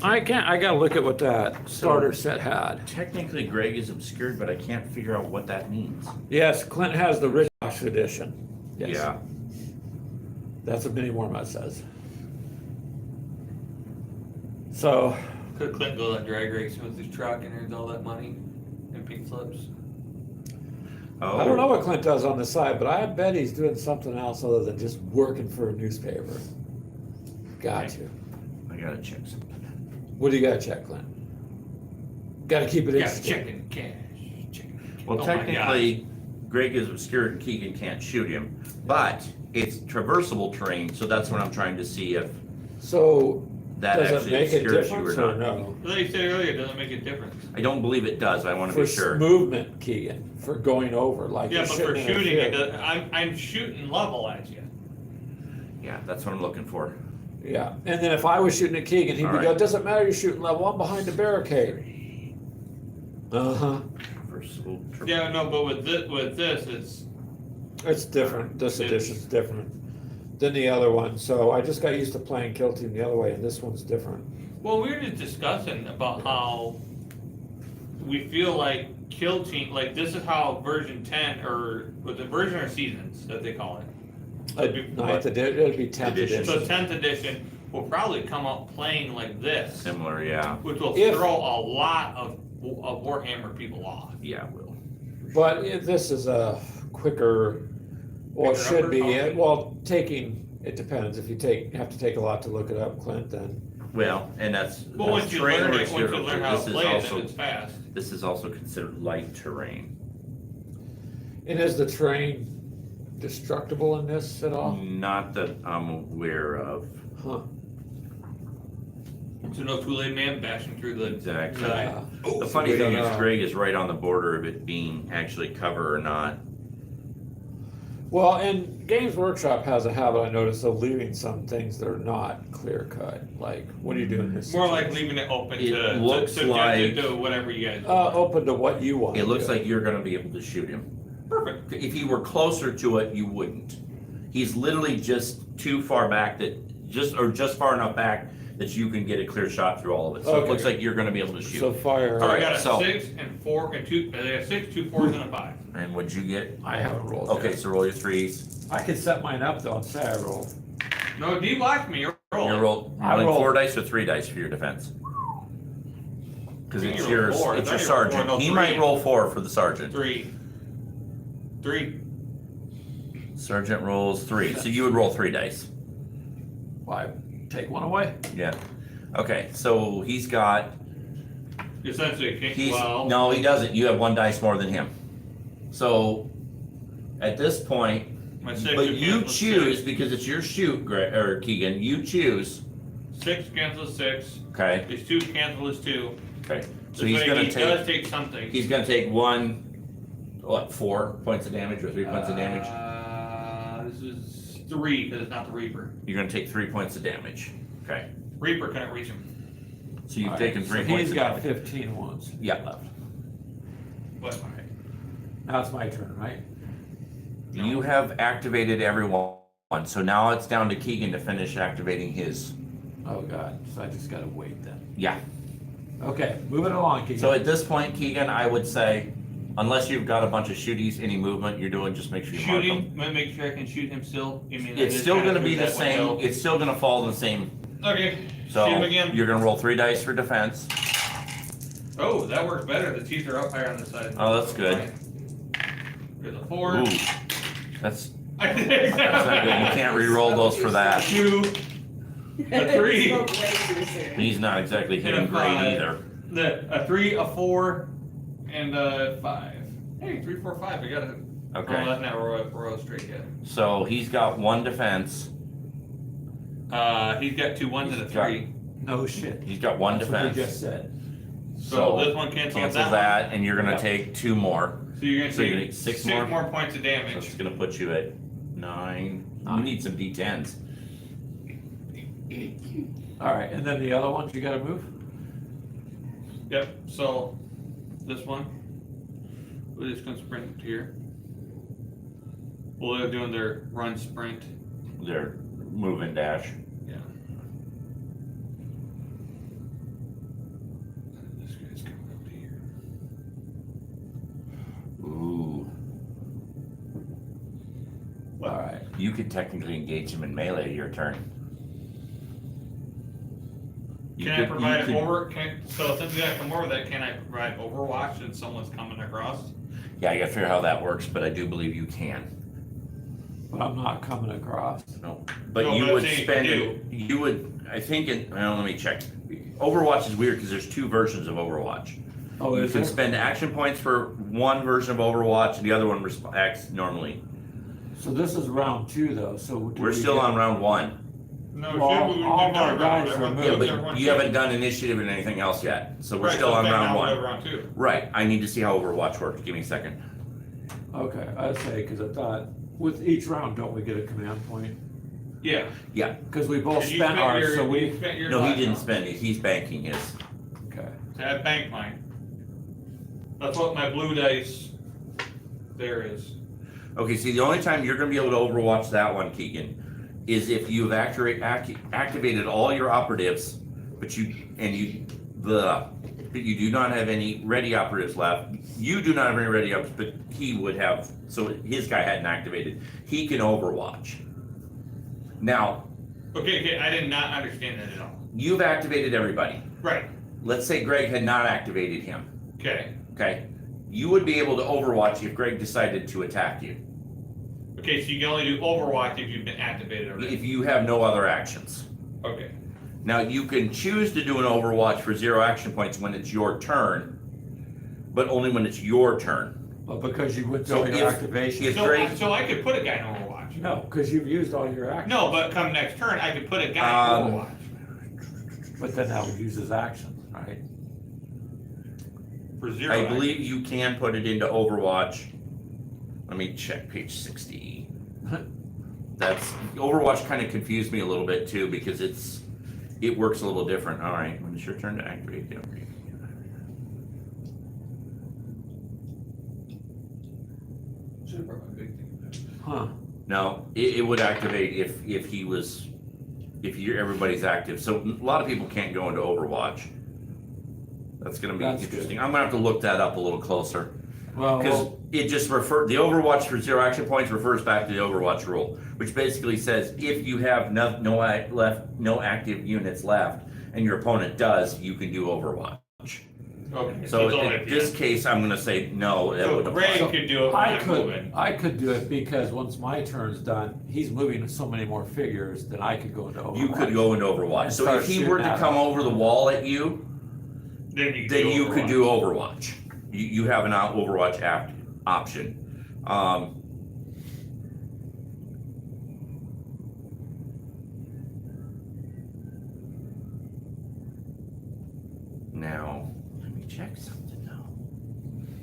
I gotta look at what that starter set had. Technically, Greg is obscured, but I can't figure out what that means. Yes, Clint has the Rich edition. Yes. Yeah. That's what Mini Warmut says. So, Could Clint go that drag racing with his truck and earns all that money in pink slips? Oh. I don't know what Clint does on the side, but I bet he's doing something else other than just working for a newspaper. Got to. I gotta check something. What do you gotta check, Clint? Gotta keep it Yeah, interesting. chicken, cash, chicken. Well, Oh my technically, Greg is obscured and Keegan can't shoot him, but it's traversable terrain, so that's what I'm trying to see if So, that does it actually make a obscures you difference or or not. no? God. Like you said earlier, it doesn't make a difference. I don't believe it does, I wanna For be sure. movement, Keegan, for going over, like Yeah, you're but for shooting in a shooting, it field. does, I'm shooting level at you. Yeah, that's what I'm looking for. Yeah, and then if I was shooting at Keegan, he'd be All go, right. doesn't matter, you're shooting level, I'm behind the barricade. Uh-huh, Traversable terrain. Yeah, no, but with this, it's different, this It's- edition's different than the other one, so I just got used to playing Kill Team the other way, and this one's different. well, we were just discussing about how we feel like Kill Team, like this is how version 10, or was it version or seasons that they call it? Ninth edition, it'd be 10th Edition. edition. So 10th edition will probably come out playing like this, Similar, yeah, which will If- throw a lot of Warhammer people off. yeah, it will. But this is a quicker, well, it Quicker should be, upper well, it depends, if you have to take a lot to look it up, Clint, then Well, and that's. But once you terrain learn where it, it's once you different. learn how to This is play it, then also- it's fast. This is also considered light terrain. And is the terrain destructible in this at all? Not that I'm aware of. Huh. So no Kool-Aid man bashing through the Exactly. side. Yeah. The funny we thing don't is know. Greg is right on the border of it being actually cover or not. Well, and Games Workshop has a habit, I noticed, of leaving some things that are not clear cut. Like, what do you do in this? More like situation? leaving it open It to looks subjective like- to whatever you guys. Open to what you want. It looks like you're gonna be able to shoot him. Perfect. If he were closer to it, you wouldn't. He's literally just too far back just far enough back that you can get a clear shot through all of it. So it Okay. looks like you're gonna be able to shoot. So fire. All I right, got a so- 6 and 4 and 2. They got 6, 2 4s, and a 5. And what'd you get? I haven't rolled. Okay, yet. so roll your threes. I could set mine up though and say I rolled. No, D blocked me. You're You're rolling. I rolling rolled. 4 dice or 3 dice for your defense. Because You it's roll yours, four. I it's thought your you rolled sergeant. four, no, He three. might roll 4 for the sergeant. 3. 3. Sergeant rolls 3, so you would roll 3 dice. Why? Take one away. Yeah. Okay, so he's got, Essentially, well, no, he doesn't. You have 1 dice more than him. So at this point, my 6 but would you cancel choose 6. because it's your shoot, or Keegan. You choose. 6 cancels 6. Okay. His 2 cancels 2. Okay. So This he's way gonna he does take. take something. He's gonna take 4 points of damage or 3 points of damage. This is 3 because it's not the Reaper. You're gonna take 3 points of damage. Okay. Reaper couldn't reach him. So you've All taken right, 3 so points he's of got damage. 15 ones. Yeah. Left. But Now it's my turn, right? You have activated everyone, so now it's down to Keegan to finish activating his. Oh god. So I just gotta wait then. Yeah. Okay, moving along, Keegan. So at this point, Keegan, I would say, unless you've got a bunch of shooties, any movement you're doing, just make sure you mark them. shooting, might make sure I can shoot him still. You mean It's just still kinda gonna be through the that same, window? it's still gonna fall in the same, Okay. so Shoot him again. you're gonna roll 3 dice for defense. Oh, that works better. The teeth are up higher on the side. Oh, that's good. There's a 4. Ooh, that's That's not good. You can't re-roll those for that. 2. A 3. He's not exactly hitting And a great 5. either. A 3, a 4, and a 5. Hey, 3, 4, 5. I got it. Oh, Okay, that's not row straight yet. so he's got 1 defense, He's got 2 1s and a He's got- 3. no shit. he's got 1 That's what you defense. just said. So this one cancels Cancel that, and you're gonna Yep. take 2 more. So you're gonna So you're take gonna take 6 6 more? more points of So damage. it's gonna put you at 9. You Nine. need some D10s. All right, and then the other ones you gotta move. Yep, so this one, we're just gonna sprint here. Well, they're doing their run sprint. Their move and dash. Yeah. This guy's coming up here. Ooh. All right. You could technically engage him in melee your turn. You Can I could- provide you could- so since you gotta come over that, can I provide overwatch and someone's coming across? Yeah, I gotta figure out how that works, but I do believe you can. But I'm not coming across. No, but No, you but I'm would saying spend you it, you would, I think, well, let me check. Overwatch is weird because there's 2 versions of Overwatch. Oh, You is can there? spend action points for one version of Overwatch and the other one acts normally. So this is round 2 though, so. do We're we still get- on round 1. No, Well, should we- all we've our done guys round are one. moved. Yeah, Everyone but round you two. haven't done initiative and anything else yet, so we're Right, still so on then round now we're 1. at round 2. Right, I need to see how Overwatch works, give me a second. Okay, I say, because I thought, with each round, don't we get a command point? Yeah. Because we both You spent ours, so you we, spent your No, he last didn't round. spend it, he's banking his. okay. So I banked mine. That's what my blue dice there is. Okay, see, the only time you're gonna be able to Overwatch that one, Keegan, is if you've activated all your operatives, but you do not have any ready operatives left. You do not have any ready operatives, but he would have, so his guy hadn't activated. He can Overwatch. Now, Okay, I did not understand that at all. you've activated everybody. Right, Let's say Greg had not activated him, okay. okay? You would be able to Overwatch if Greg decided to attack you, Okay, so you can only do Overwatch if you've been activated already. if you have no other actions. Okay. Now, you can choose to do an overwatch for 0 action points when it's your turn, but only when it's your turn. Well, because you went So through your if- activation. if- So I could put a guy in Overwatch. No, because you've used all your actions. No, but come next turn, I could put a guy in Overwatch But then that would use his actions, right? for 0. I believe you can put it into Overwatch. Let me check page 60. That's Overwatch kind of confused me a little bit too because it works a little different. All right, when it's your turn to activate the upgrade. Should've brought my big thing. Huh. No, it would activate if everybody's active. So a lot of people can't go into Overwatch. That's gonna be That's interesting. good. I'm gonna have to look that up a little closer. Well, Because it just the Overwatch for 0 action points refers back to the Overwatch rule, which basically says if you have no active units left, and your opponent does, you can do Overwatch. Okay, So it's only in at the this end. case, I'm gonna say no. That So would Greg apply. could do it when I'm moving. I could do it because once my turn's done, he's moving so many more figures than I could go into Overwatch. You could go into Overwatch. And So start if he shooting were to at come him. over the wall at you, Then you then you could do Overwatch. Overwatch. You have an Overwatch option. Now, let me check something now.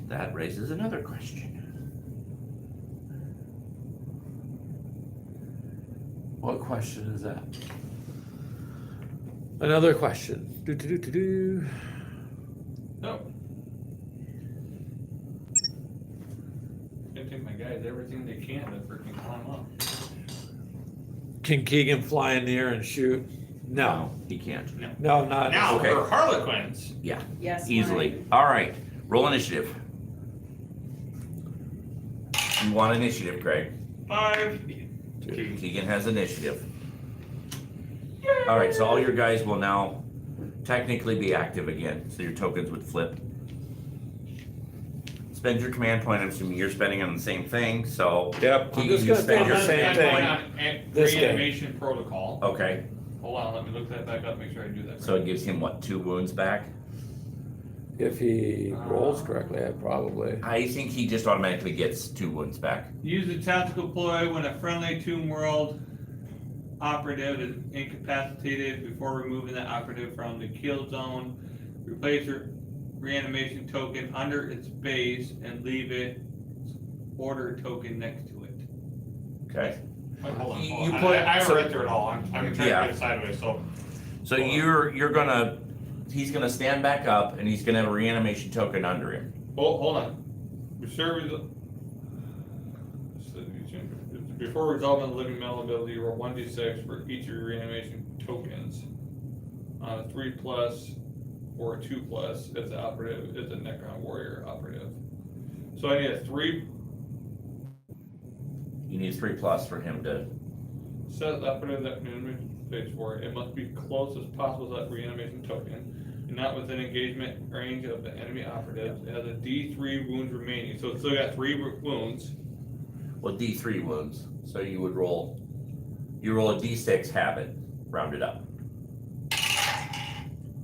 That raises another question. What question is that? Another question. Do. No. I think my guys everything they can to freaking climb up. Can Keegan fly in the air and shoot? No. He can't. No, not. Now Okay. for Harlequins. Yeah, Yes. easily. All right, roll initiative. You want initiative, Greg? 5. Keegan has initiative. All right, so all your guys will now technically be active again, so your tokens would flip. Spend your command point. I'm assuming you're spending on the same thing, so. Yep. I'm Keegan, just you gonna spend spend your the same I'm thing. going on This game. reanimation protocol. Okay, Hold on, let me look that back up, make sure I do that. so it gives him what, 2 wounds back? If he rolls correctly, I probably. I think he just automatically gets 2 wounds back. Use the tactical ploy when a friendly Tomb World operative is incapacitated before removing that operative from the kill zone. Replace your reanimation token under its base and leave it order token next to it. Okay. Wait, hold on. You hold on. put- I haven't so- read through it all. I'm trying to Yeah. get it sideways, so. So he's gonna stand back up and he's gonna have a reanimation token under him. Hold on. Before resolving the living metal ability, roll 1d6 for each of your reanimation tokens. On a 3+ or a 2+, it's an operative, it's a Necron warrior operative. So I need a 3 You need 3+ for him to. set operative that reanimation space for it. It must be close as possible to that reanimation token. And not within engagement range of the enemy operative. It has a D3 wounds remaining, so it's still got 3 wounds. Well, D3 wounds. So you roll a D6 habit, rounded up.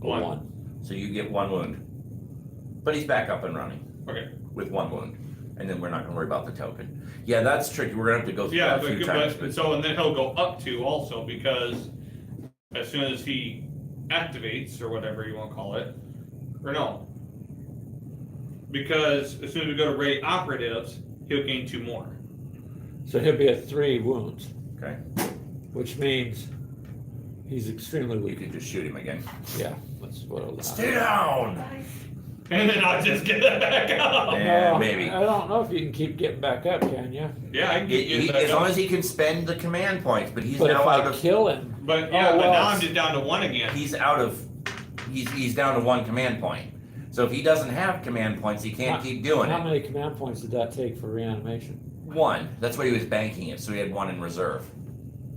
One. So you get 1 wound. But he's back up and running Okay. with 1 wound. And then we're not gonna worry about the token. Yeah, that's tricky. We're gonna have to go through Yeah, that a few times. but so, and then he'll go up to also, because as soon as he activates, or whatever you wanna call it, or no. Because as soon as we go to raid operatives, he'll gain 2 more. So he'll be at 3 wounds, Okay, which means he's extremely you weak. can just shoot him again. Yeah, that's what it'll Stay down! And then I'll just get that back up. Yeah, No, maybe. I don't know if you can keep getting back up, can you? Yeah, I can get that As long up. as he can spend the command points, but he's But if now out I of. kill him, But yeah, Oh, but well, now I'm just down to 1 again. He's out of. He's down to 1 command point. So if he doesn't have command points, he can't keep doing how it. many command points did that take for reanimation? 1. That's why he was banking it, so he had 1 in reserve.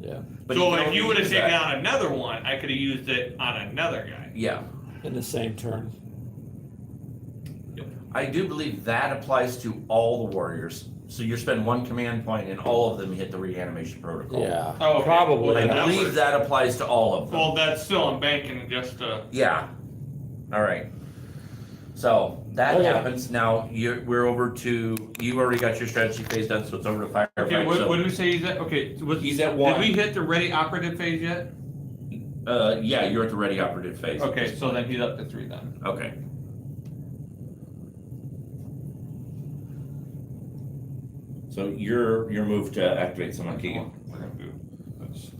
Yeah, But So he can if only you would have use taken that- out another one, I could have used it on another guy. Yeah. in the same turn. I do believe that applies to all the warriors. So you spend 1 command point and all of them hit the reanimation protocol. Yeah, Oh, okay. probably. I That believe works. that applies to all of them. Well, that's still on banking, just Yeah. All right. So that Okay. happens. Now we're over to, you already got your strategy phase done, so it's over to firefight. okay. What, so, what did we say he's at? Okay, He's at 1. Did we hit the ready operative phase yet? Yeah, you're at the ready operative phase. at Okay, this so point. then he's up to 3 then. Okay. So your move to activate someone, Keegan. We're gonna do this.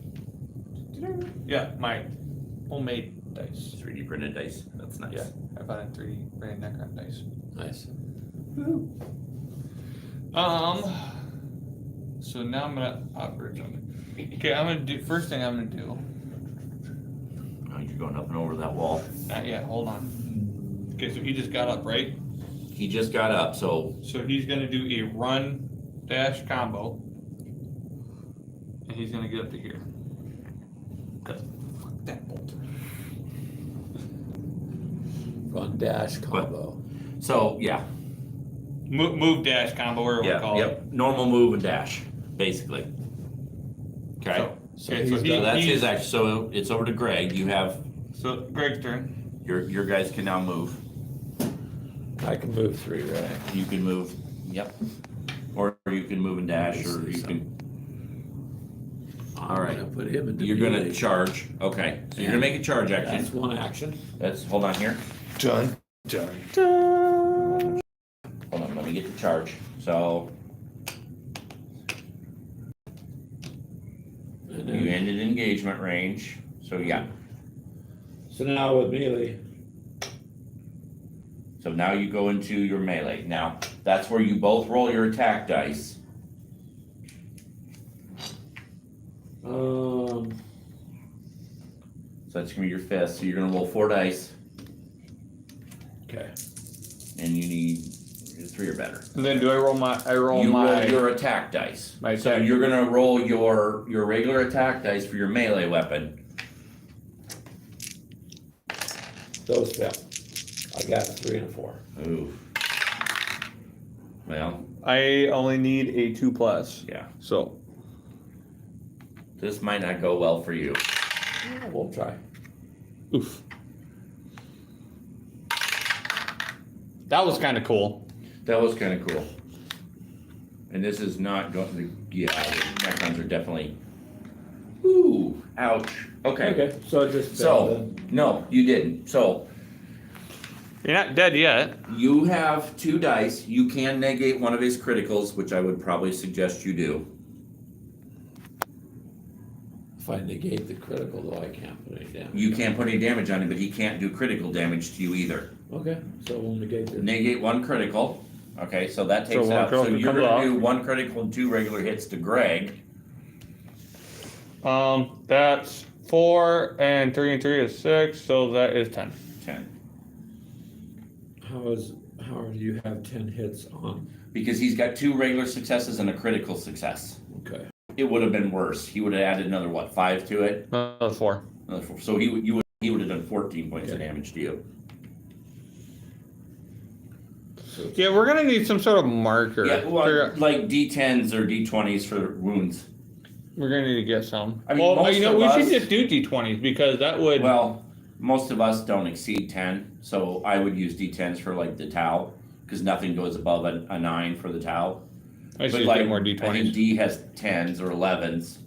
Yeah, my homemade dice. 3D printed dice. That's nice. Yeah, I bought a 3D printed Necron dice. Nice. So now I'm gonna operate on. Okay, I'm gonna do first thing I'm gonna do. Oh, you're going up and over that wall. Not yet. Hold on. Okay, so he just got up, right? He just got up, so So he's gonna do a run dash combo, and he's gonna get up to here. Fuck that bolter. Run dash combo. yeah. Move dash combo, whatever we Yeah, call it. yep. Normal move and dash, basically. Okay. So, he's so So that's he's- his action. So it's over to Greg. You have So Greg's turn. your guys can now move. I can move 3, right? You can move. Yep. Or you can move and dash, or you can. All right. right. Put him into You're gonna melee. charge. Okay. So you're gonna make a charge action. That's 1 action. That's hold on here. Done. Hold on. Let me get the charge. So And you then, ended engagement range. So yeah. so now with melee, So now you go into your melee. Now, that's where you both roll your attack dice. um, So that's gonna be your fist. So you're gonna roll 4 dice, okay. and you need 3 or better. And then do I roll my? I roll You my. roll your attack dice. My So attack. you're gonna roll your regular attack dice for your melee weapon. Those fell. I got a 3 and a 4. Ooh. Well, I only need a 2+. yeah. So This might not go well for you. Yeah, we'll try. oof. That was kind of cool. That was kind of cool. And this is not going to, yeah, the Necrons are definitely, ooh, ouch. Okay. Okay, so it just fell So, then. no, you didn't. So, You're not dead yet. you have 2 dice. You can negate one of his criticals, which I would probably suggest you do. If I negate the critical, though, I can't put any damage. You can't put any damage on him, but he can't do critical damage to you either. Okay, so we'll negate this. Negate 1 critical. Okay, so that So takes one out. So critical you're comes gonna off. do 1 critical and 2 regular hits to Greg. That's 4 and 3 is 6, so that is 10. 10. How do you have 10 hits on? Because he's got 2 regular successes and a critical success. Okay. It would have been worse. He would have added another, what, 5 to it? Another 4. Another 4. So he would have done 14 points of damage to you. So it's- Yeah, we're gonna need some sort of marker. Yeah, well, Figure- like D10s or D20s for wounds. We're gonna need to get some. I mean, well, most you know, of we us- should just do D20s because that would. Well, most of us don't exceed 10, so I would use D10s for like the Tau, because nothing goes above a 9 for the Tau. I should But just like, get more I think D20s. D has 10s or 11s.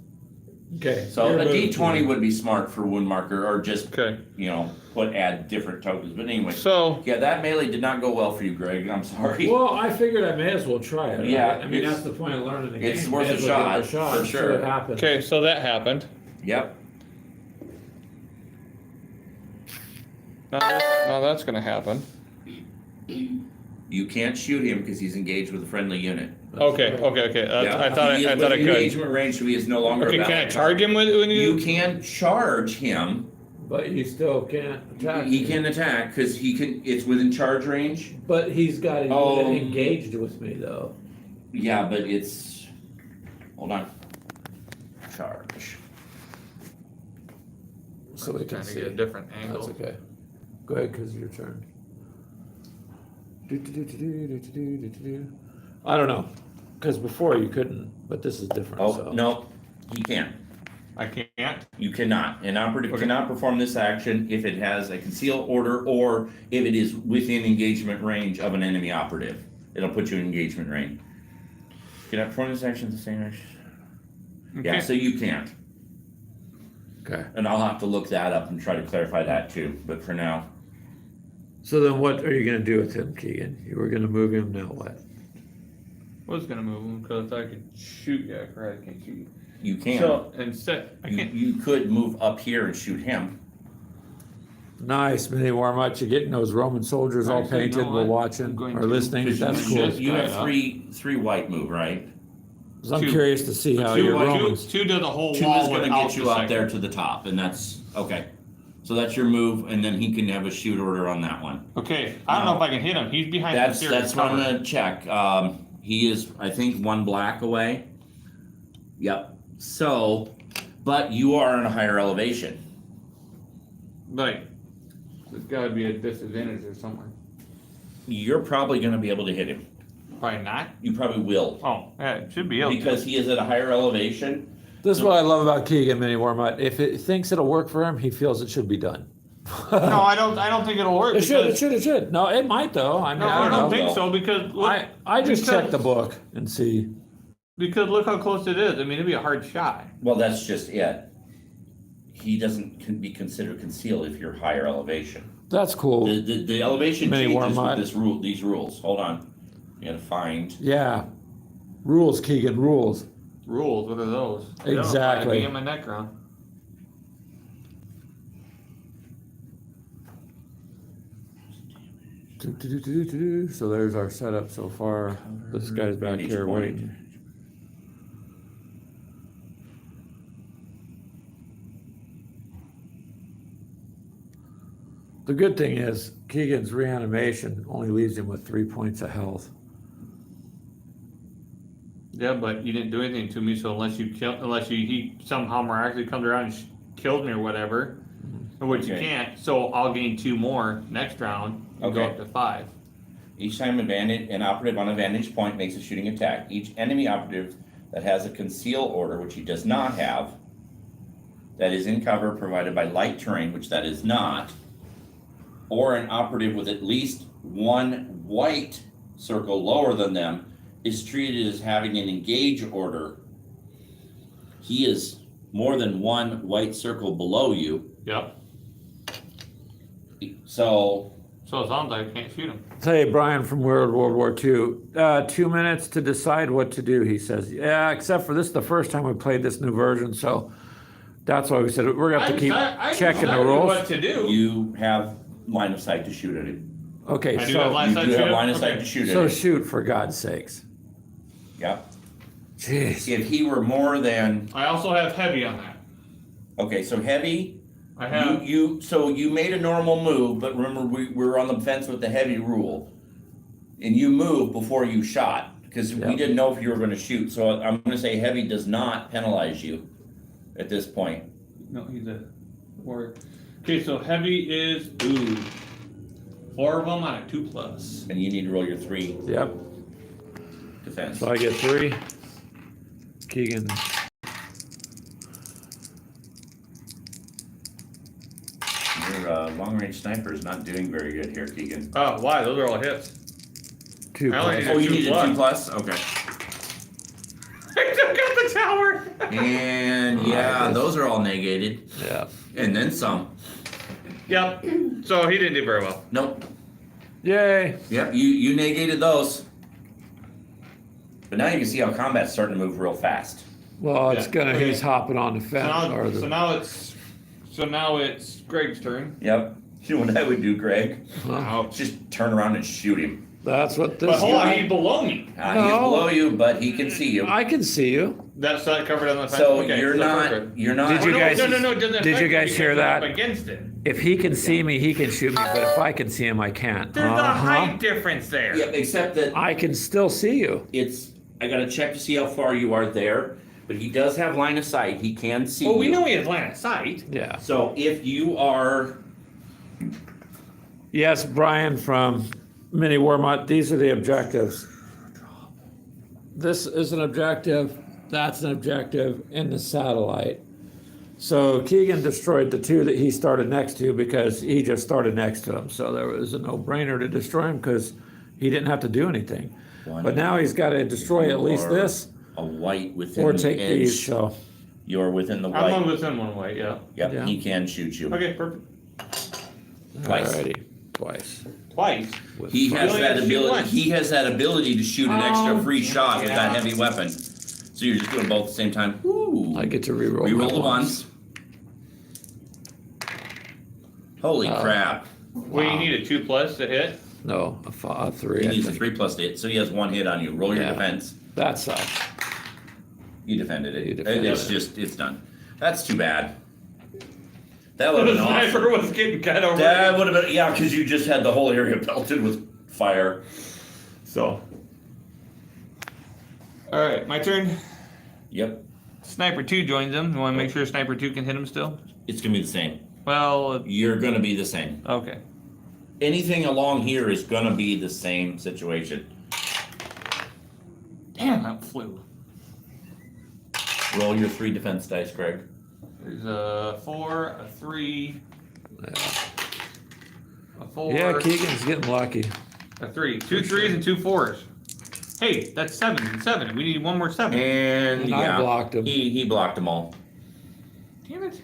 Okay. So you're a moving D20 to- would be smart for wound marker, or just, Okay, you know, add different tokens. But anyway, so yeah, that melee did not go well for you, Greg. I'm sorry. Well, I figured I may as well try it. Yeah, I mean, it's- that's the point of learning the game. it's worth May a as well give it shot, for see sure. what happens. okay, so that happened. Yep. Now that's gonna happen. You can't shoot him because he's engaged with a friendly unit. Okay. That's, Yeah. I thought He is I thought I within could. engagement range, so he is no longer. Okay, a can I valid charge him target. when You can charge him. But he still can't attack. He me. can attack because he can. It's within charge range. But he's got a Oh. unit engaged with me, though. Yeah, but it's. Hold on. Charge. So we can Trying to see. get a different That's angle. okay. Go ahead, because your turn. I don't know, because before you couldn't, but this is different. Oh, so. no, he can't. I can't. You cannot. An operative Okay. cannot perform this action if it has a conceal order or if it is within engagement range of an enemy operative. It'll put you in engagement range. Cannot perform this action the same action. Okay. Yeah, so you can't. Okay. And I'll have to look that up and try to clarify that too. But for now, So then what are you going to do with him, Keegan? You were going to move him, now what? Was gonna move him because I could shoot. Yeah, correct. I can't shoot. you can. So instead, I you, can't. you could move up here and shoot him. Nice, mini Warmuch. You're getting those Roman soldiers all Actually, you painted. know We're what? watching I'm going or to- listening. Because That's you, cool. you have Yeah. three white move, right? 'Cause I'm Two. curious to see how Two, your two, Romans. Two does a whole Two wall is going to without get you the up second. there to the top, and that's okay. So that's your move, and then he can have a shoot order on that one. Okay, I don't know if I can hit him. He's behind That's some serious what I'm cover. gonna check. He is, I think, 1 black away. Yep. So, but you are in a higher elevation. Right. There's gotta be a disadvantage or somewhere. You're probably gonna be able to hit him. Probably not. You probably will, Oh, yeah, it should be able to. because he is at a higher elevation. This is what I love about Keegan, mini Warmuch. If it thinks it'll work for him, he feels it should be done. No, I don't think it'll work. It should. It because- should. It should. No, it might though. I mean, No, I I don't don't know. think so because look, I just because- checked the book and see. Because look how close it is. I mean, it'd be a hard shot. Well, that's just it. He doesn't be considered concealed if you're higher elevation. That's cool. The elevation Mini changes Warmuch. with these rules. Hold on. You gotta find. Yeah. Rules, Keegan. Rules. Rules. What are those? Exactly. I'm a Necron. So there's our setup so far. This guy's back Vantage here point. waiting. The good thing is Keegan's reanimation only leaves him with 3 points of health. Yeah, but you didn't do anything to me. So unless he somehow miraculously comes around and killed me or whatever, which you Okay. can't. So I'll gain 2 more next round and go Okay. up to 5. Each time an operative on a vantage point makes a shooting attack, each enemy operative that has a conceal order, which he does not have, that is in cover provided by light terrain, which that is not, or an operative with at least 1 white circle lower than them, is treated as having an engage order. He is more than 1 white circle below you, Yep. so So it sounds like I can't shoot him. Hey, Brian from World War II. 2 minutes to decide what to do, he says. Yeah, except for this is the first time we played this new version, so that's why we said we're going to have to keep checking the rules. What to do? you have line of sight to shoot at him. Okay, I do so, have line You of sight do to have shoot line him? of sight Okay. to shoot so at him. shoot for God's sakes. Yep. Jeez. If he were more than, I also have heavy on that. okay, so heavy, I have. so you made a normal move, but remember we were on the fence with the heavy rule. And you moved before you shot, because we Yep. didn't know if you were gonna shoot, so I'm gonna say heavy does not penalize you at this point. No, he's a warrior. Okay, so heavy is 4 of them on a 2+. And you need to roll your 3 Yep. defense. So I get 3. Keegan. Your long-range sniper is not doing very good here, Keegan. Oh, why? Those are all hits. 2 I only plus. need Oh, you 2 need a 2+? Okay. I took out the tower. And yeah, those are all negated, Yeah. and then some. Yep. So he didn't do very well. Nope. Yay. Yep, you negated those. But now you can see how combat's starting to move real fast. Well, it's Yeah. gonna. Okay. He's hopping on the So fence now, or the. so now it's Greg's turn. Yep. You know what I would do, Greg? Ouch. Just turn around and shoot him. That's what this. But hold on, guy- he's below me. He's No. below you, but he can see you. I can see you. That's not covered on the fence. So Okay, you're so not. perfect. You're not. Did you no, guys- No, it doesn't did you affect guys me hear because I'm that? up against it. If he can see me, he can shoot me. But if I can see him, I can't. There's a height difference there. Yep. Except that I can still see you. it's. I gotta check to see how far you are there. But he does have line of sight. He can see. Well, we you. know he has line of sight. Yeah. So if you are. Yes, Brian from mini war mod. These are the objectives. This is an objective. That's an objective in the satellite. So Keegan destroyed the two that he started next to because he just started next to him. So there was a no-brainer to destroy him because he didn't have to do anything. But now he's got to destroy at least this A white within or the take edge. these. So You're within the I'm white. on within one way, yeah. Yep, Yeah. he can shoot you. Okay, perfect. Twice. alrighty, twice. Twice. With He five. has only that have to shoot ability. once. He has that ability to shoot an extra free shot with that yeah. heavy weapon. So you're just doing both at the same time. Ooh. I get to reroll. Reroll my the ones. Holy crap! Well, you need a 2+ to hit. No, a 3. He I needs a think. 3+ to hit, so he has one hit on you. Roll your Yeah. defense. That sucks. You defended it. You defended It's it. just, it's done. That's too bad. That The would have been awesome. sniper was getting kind of That would have been, yeah, because you just had the whole area pelted with fire. So, Alright, my turn. yep, Sniper 2 joins him. You want to make sure Sniper 2 can hit him still? it's gonna be the same. Well, You're gonna be the same. okay. Anything along here is gonna be the same situation. Damn, that flew. Roll your 3 defense dice, Greg. There's a 4, a 3, Yeah. a 4, Yeah, Keegan's getting lucky. a 3. 2 3s and 2 4s. Hey, that's 7 and 7. We need one more 7. And And I yeah, blocked him. He blocked them all. Damn it.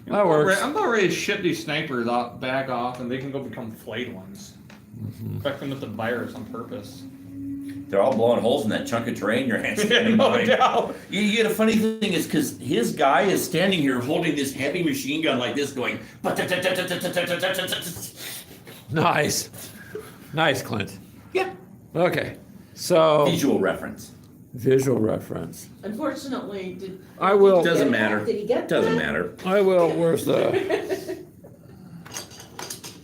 That works. I'm about ready to ship these snipers back off and they can go become flayed ones. Mm-hmm. Infect them with the virus on purpose. They're all blowing holes in that chunk of terrain your hands Yeah, standing no behind. doubt. You get a funny thing is because his guy is standing here holding this heavy machine gun like this, going. Nice. Nice, Clint. Yeah. Okay. So, Visual reference. visual reference. Unfortunately, did. I will. Doesn't matter. Did he get Doesn't that? matter. I will. Where's the.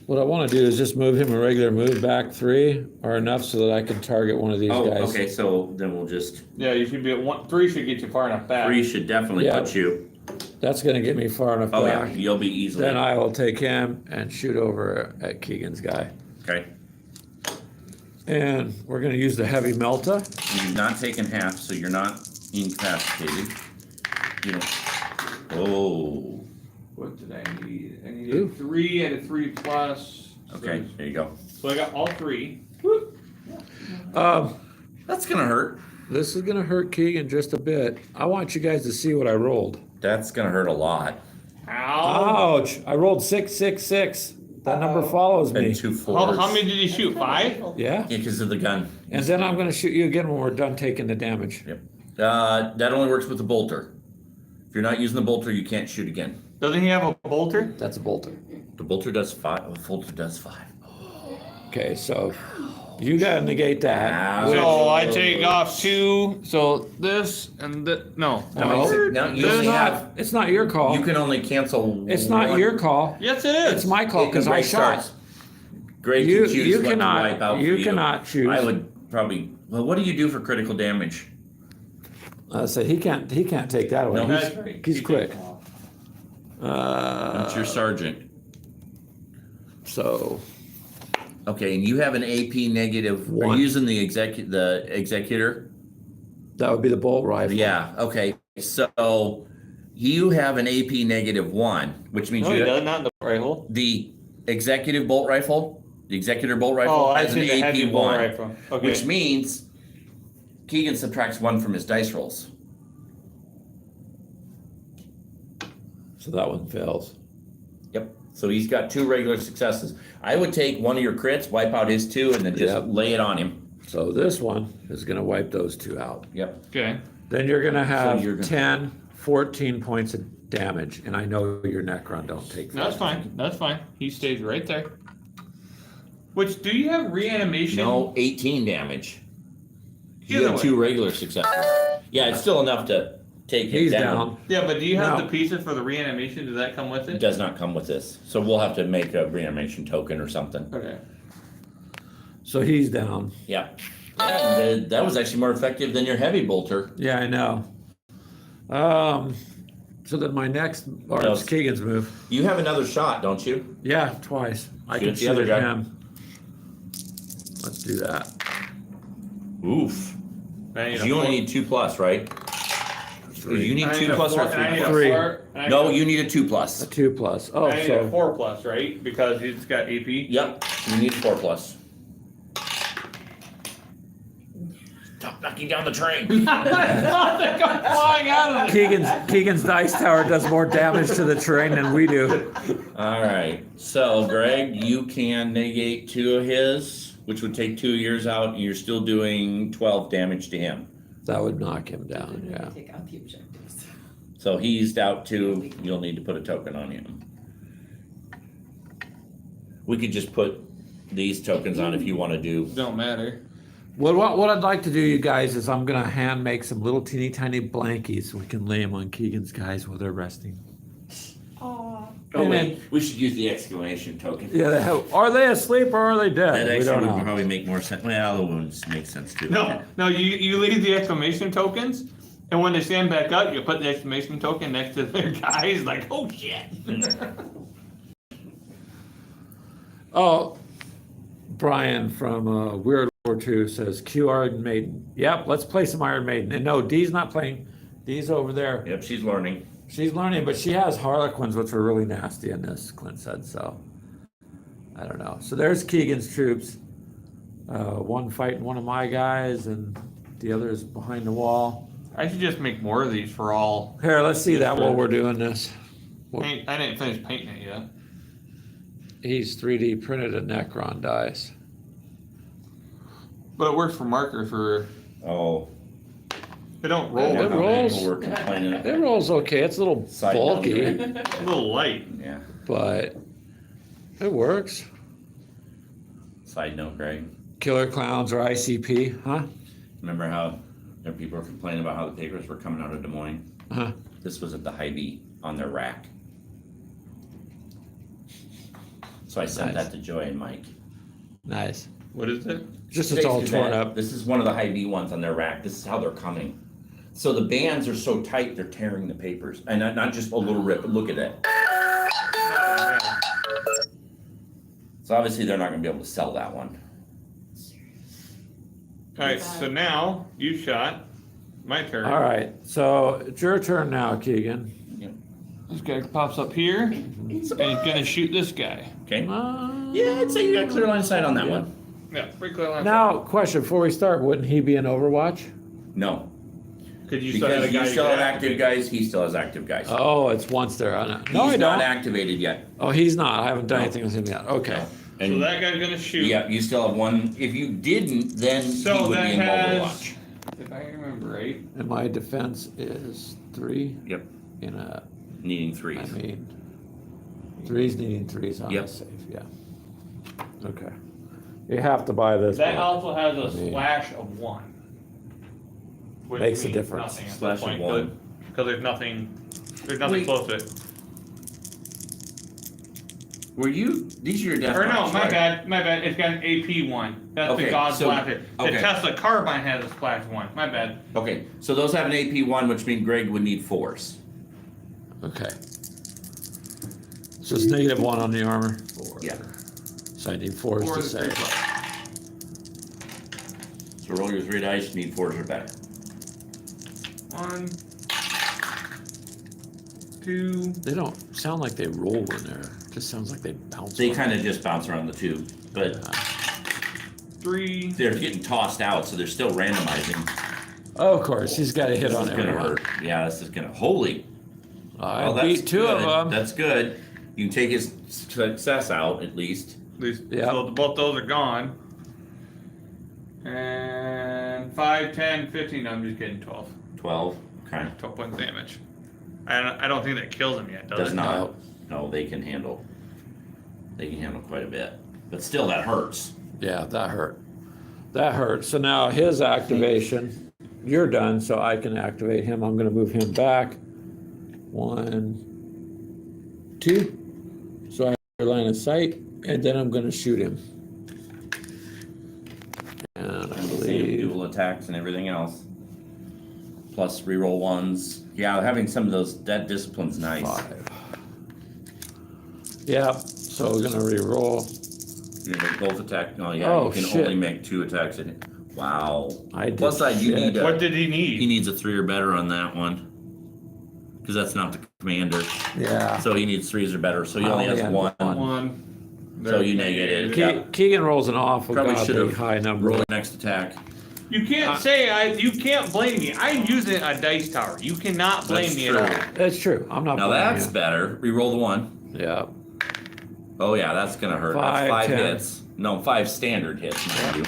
What I want to do is just move him a regular move back 3 or enough so that I can target one of these Oh, guys. okay. So then we'll just Yeah, you should be at 1. 3 should get you far enough back. 3 should definitely Yeah. put you. That's going to get me far enough Oh yeah, back. you'll be easily. Then I will take him and shoot over at Keegan's guy. Okay. And we're going to use the heavy melta. You've not taken half, so you're not incapacitated. You don't. Oh. What did I need? I Ooh. needed 3 and a 3+. Okay. There you go. So I got all 3. That's gonna hurt. This is going to hurt Keegan just a bit. I want you guys to see what I rolled. That's gonna hurt a lot. Ow. Ouch! I rolled 666. That number follows me. And 2 4s. How many did you shoot? 5? Yeah. Yeah, because of the gun. And then I'm going to shoot you again when we're done taking the damage. Yep. That only works with the bolter. If you're not using the bolter, you can't shoot again. Doesn't he have a bolter? That's a bolter. The bolter does 5. The bolter does 5. Okay, so you got to negate that. Ouch. So I take off 2. So this and this. No. No, no, you It's only not, have. it's not your call. You can only cancel. It's not one. your call. Yes, it is. It's my call because I Greg shot. starts. Greg You- can choose you what cannot- to wipe out for you you. cannot choose. I would probably. Well, what do you do for critical damage? I said he can't take that away. No, he's, That's right. he's He quick. takes off. That's your sergeant. So Okay, and you have an AP negative. Are One. you using the executor? that would be the bolt rifle. Yeah. Okay. So you have an AP -1, which means No, he you does not the rifle. the executive bolt rifle. The executor bolt rifle Oh, I has an see the heavy bolt AP1, rifle. Okay. which means Keegan subtracts 1 from his dice rolls. So that one fails. Yep. So he's got 2 regular successes. I would take one of your crits, wipe out his 2, and then just Yep. lay it on him. So this one is going to wipe those 2 out. Yep. Okay. Then you're going to have you're gonna- 10, 14 points of damage, and I know your Necron don't take No, that's that. fine. That's fine. He stays right there. Which, do you have reanimation? No, 18 damage. You Either have way. 2 regular successes. Yeah, it's still enough to take him He's down. down. Yeah, but do you have No. the pieces for the reanimation? Does that come with It it? does not come with this. So we'll have to make a reanimation token or something. Okay. So he's down. Yeah. That was actually more effective than your heavy bolter. Yeah, I know. So then my next, or No. it's Keegan's move. You have another shot, don't you? Yeah, twice. I Shoot can at the shoot other at guy. him. let's do that. Oof. I need a You only four- need 2+, right? You need I 2+ a or four- 3+. I need a Three. four- I need No, a- you need a 2+. A 2+. Oh, I need a so 4+, right? Because it's got AP. Yep, you need 4+. Stop knocking down the train. They're going flying out of it. Keegan's dice tower does more damage to the terrain than we do. All right, so Greg, you can negate 2 of his, which would take 2 years out, and you're still doing 12 damage to him. That would knock him down, Then we yeah. Take out the objectives. So he's out 2, you'll need to put a token on him. We could just put these tokens on if you want to do. Don't matter. What I'd like to do, you guys, is I'm gonna hand make some little teeny tiny blankies so we can lay them on Keegan's guys while they're resting. Aw. Oh And wait, we should use the exclamation token. Yeah, are they asleep or are they dead? That We actually don't would know. probably make more sense. Well, the wounds make sense too. No, you leave the exclamation tokens, and when they stand back up, you put the exclamation token next to their guys, like, oh shit. Oh, Brian from Weird War 2 says Q Iron Maiden. Yep, let's play some Iron Maiden. And no, Dee's not playing. Dee's over there. Yep, she's learning. She's learning, but she has Harlequins, which are really nasty in this, Clint said, so. I don't know. So there's Keegan's troops. One fighting one of my guys, and the other is behind the wall. I should just make more of these for all. Here, let's see that while we're doing this. I didn't finish painting it yet. He's 3D printed a Necron dice. But it works for markers for, Oh. they don't roll. It rolls. People were complaining. It rolls okay. It's a little Side bulky, down. A little light. Yeah. but it works. Side note, Greg. Killer Clowns or ICP, huh? Remember how there people were complaining about how the papers were coming out of Des Moines? Huh? This was at the Hy-Vee on their rack. So I sent Nice. that to Joy and Mike. Nice. What is it? Just it's all Basically torn that- up. This is one of the Hy-Vee ones on their rack. This is how they're coming. So the bands are so tight, they're tearing the papers. And not just a little rip, but look at that. So obviously they're not gonna be able to sell that one. Alright, so now you shot. My turn. All right, so it's your turn now, Keegan. This guy pops up here, and he's gonna shoot this guy. Okay? Uh, Yeah, I'd say you got clear line of sight on that one. Yeah, pretty clear line. Now, question before we start: wouldn't he be in Overwatch? No, Could you still have a because guy you still have could active guys, he still has active guys. Oh, it's once there. I know. No, I He's not don't. activated yet. Oh, he's not. I haven't done No. anything with him yet. Okay. So And that guy's gonna shoot. yeah, you still have one. If you didn't, then So he would that be in has- Overwatch. If I remember right. And my defense is 3 Yep, in a. needing 3. I mean, 3's needing 3's on Yep. the safe. Yeah. Okay. You have to buy this. That book. also has a I mean- splash of 1. Which Makes a means difference. nothing at Splash this of point, 1. Because there's nothing Wait. close to it. Were you? These are your death Or no, marks, my right? bad, it's got an AP 1. That's Okay, the God's so- Blaster. The okay. Tesla Carbine has a splash 1, my bad. Okay, so those have an AP 1, which means Greg would need 4s. Okay. So it's -1 on the armor. 4. Yeah. So I need 4s Or to the save. 3+. So roll your 3 dice. Need 4s or better. 1, 2, They don't sound like they roll when they're. Just sounds like they bounce. They off. kind of just bounce around the tube, but 3. they're getting tossed out, so they're still randomizing. Oh, of course, he's got to hit This on is gonna everyone. hurt. Yeah, this is gonna. Holy. I Well, that's beat 2 good. of them. That's good. You can take his success out at least. Yeah. So both those are gone. And 5, 10, 15, I'm just getting 12. 12. Okay. 12 points damage. I don't think that kills him yet, does Does it? not. No, they can handle. They can handle quite a bit, but still, that hurts. Yeah, that hurt. That hurt. So now his activation, you're done, so I can activate him. I'm going to move him back. 1, 2. So I have line of sight, and then I'm going to shoot him. And I Same believe. dual attacks and everything else. Plus reroll 1s. Yeah, having some of those, that discipline's nice. 5. Yeah, so we're gonna re-roll. You can make both attack. Oh yeah, Oh, you can shit. only make 2 attacks in it. Wow. I did Plus side, you shit. need What did he he need? needs a 3 or better on that one. Because that's not the commander. Yeah. So he needs 3s or better. So he I only only has had 1. One. So you negated it. Yeah. Keegan rolls an awful Probably should godly have high number. rolled the next attack. You can't you can't blame me. I'm using a dice tower. You cannot blame That's me true. at all. That's true. I'm not Now blaming that's you. better. Reroll the 1. Yeah. Oh yeah, that's gonna hurt. 5, That's 5 10. hits. No, 5 standard hits, mind you.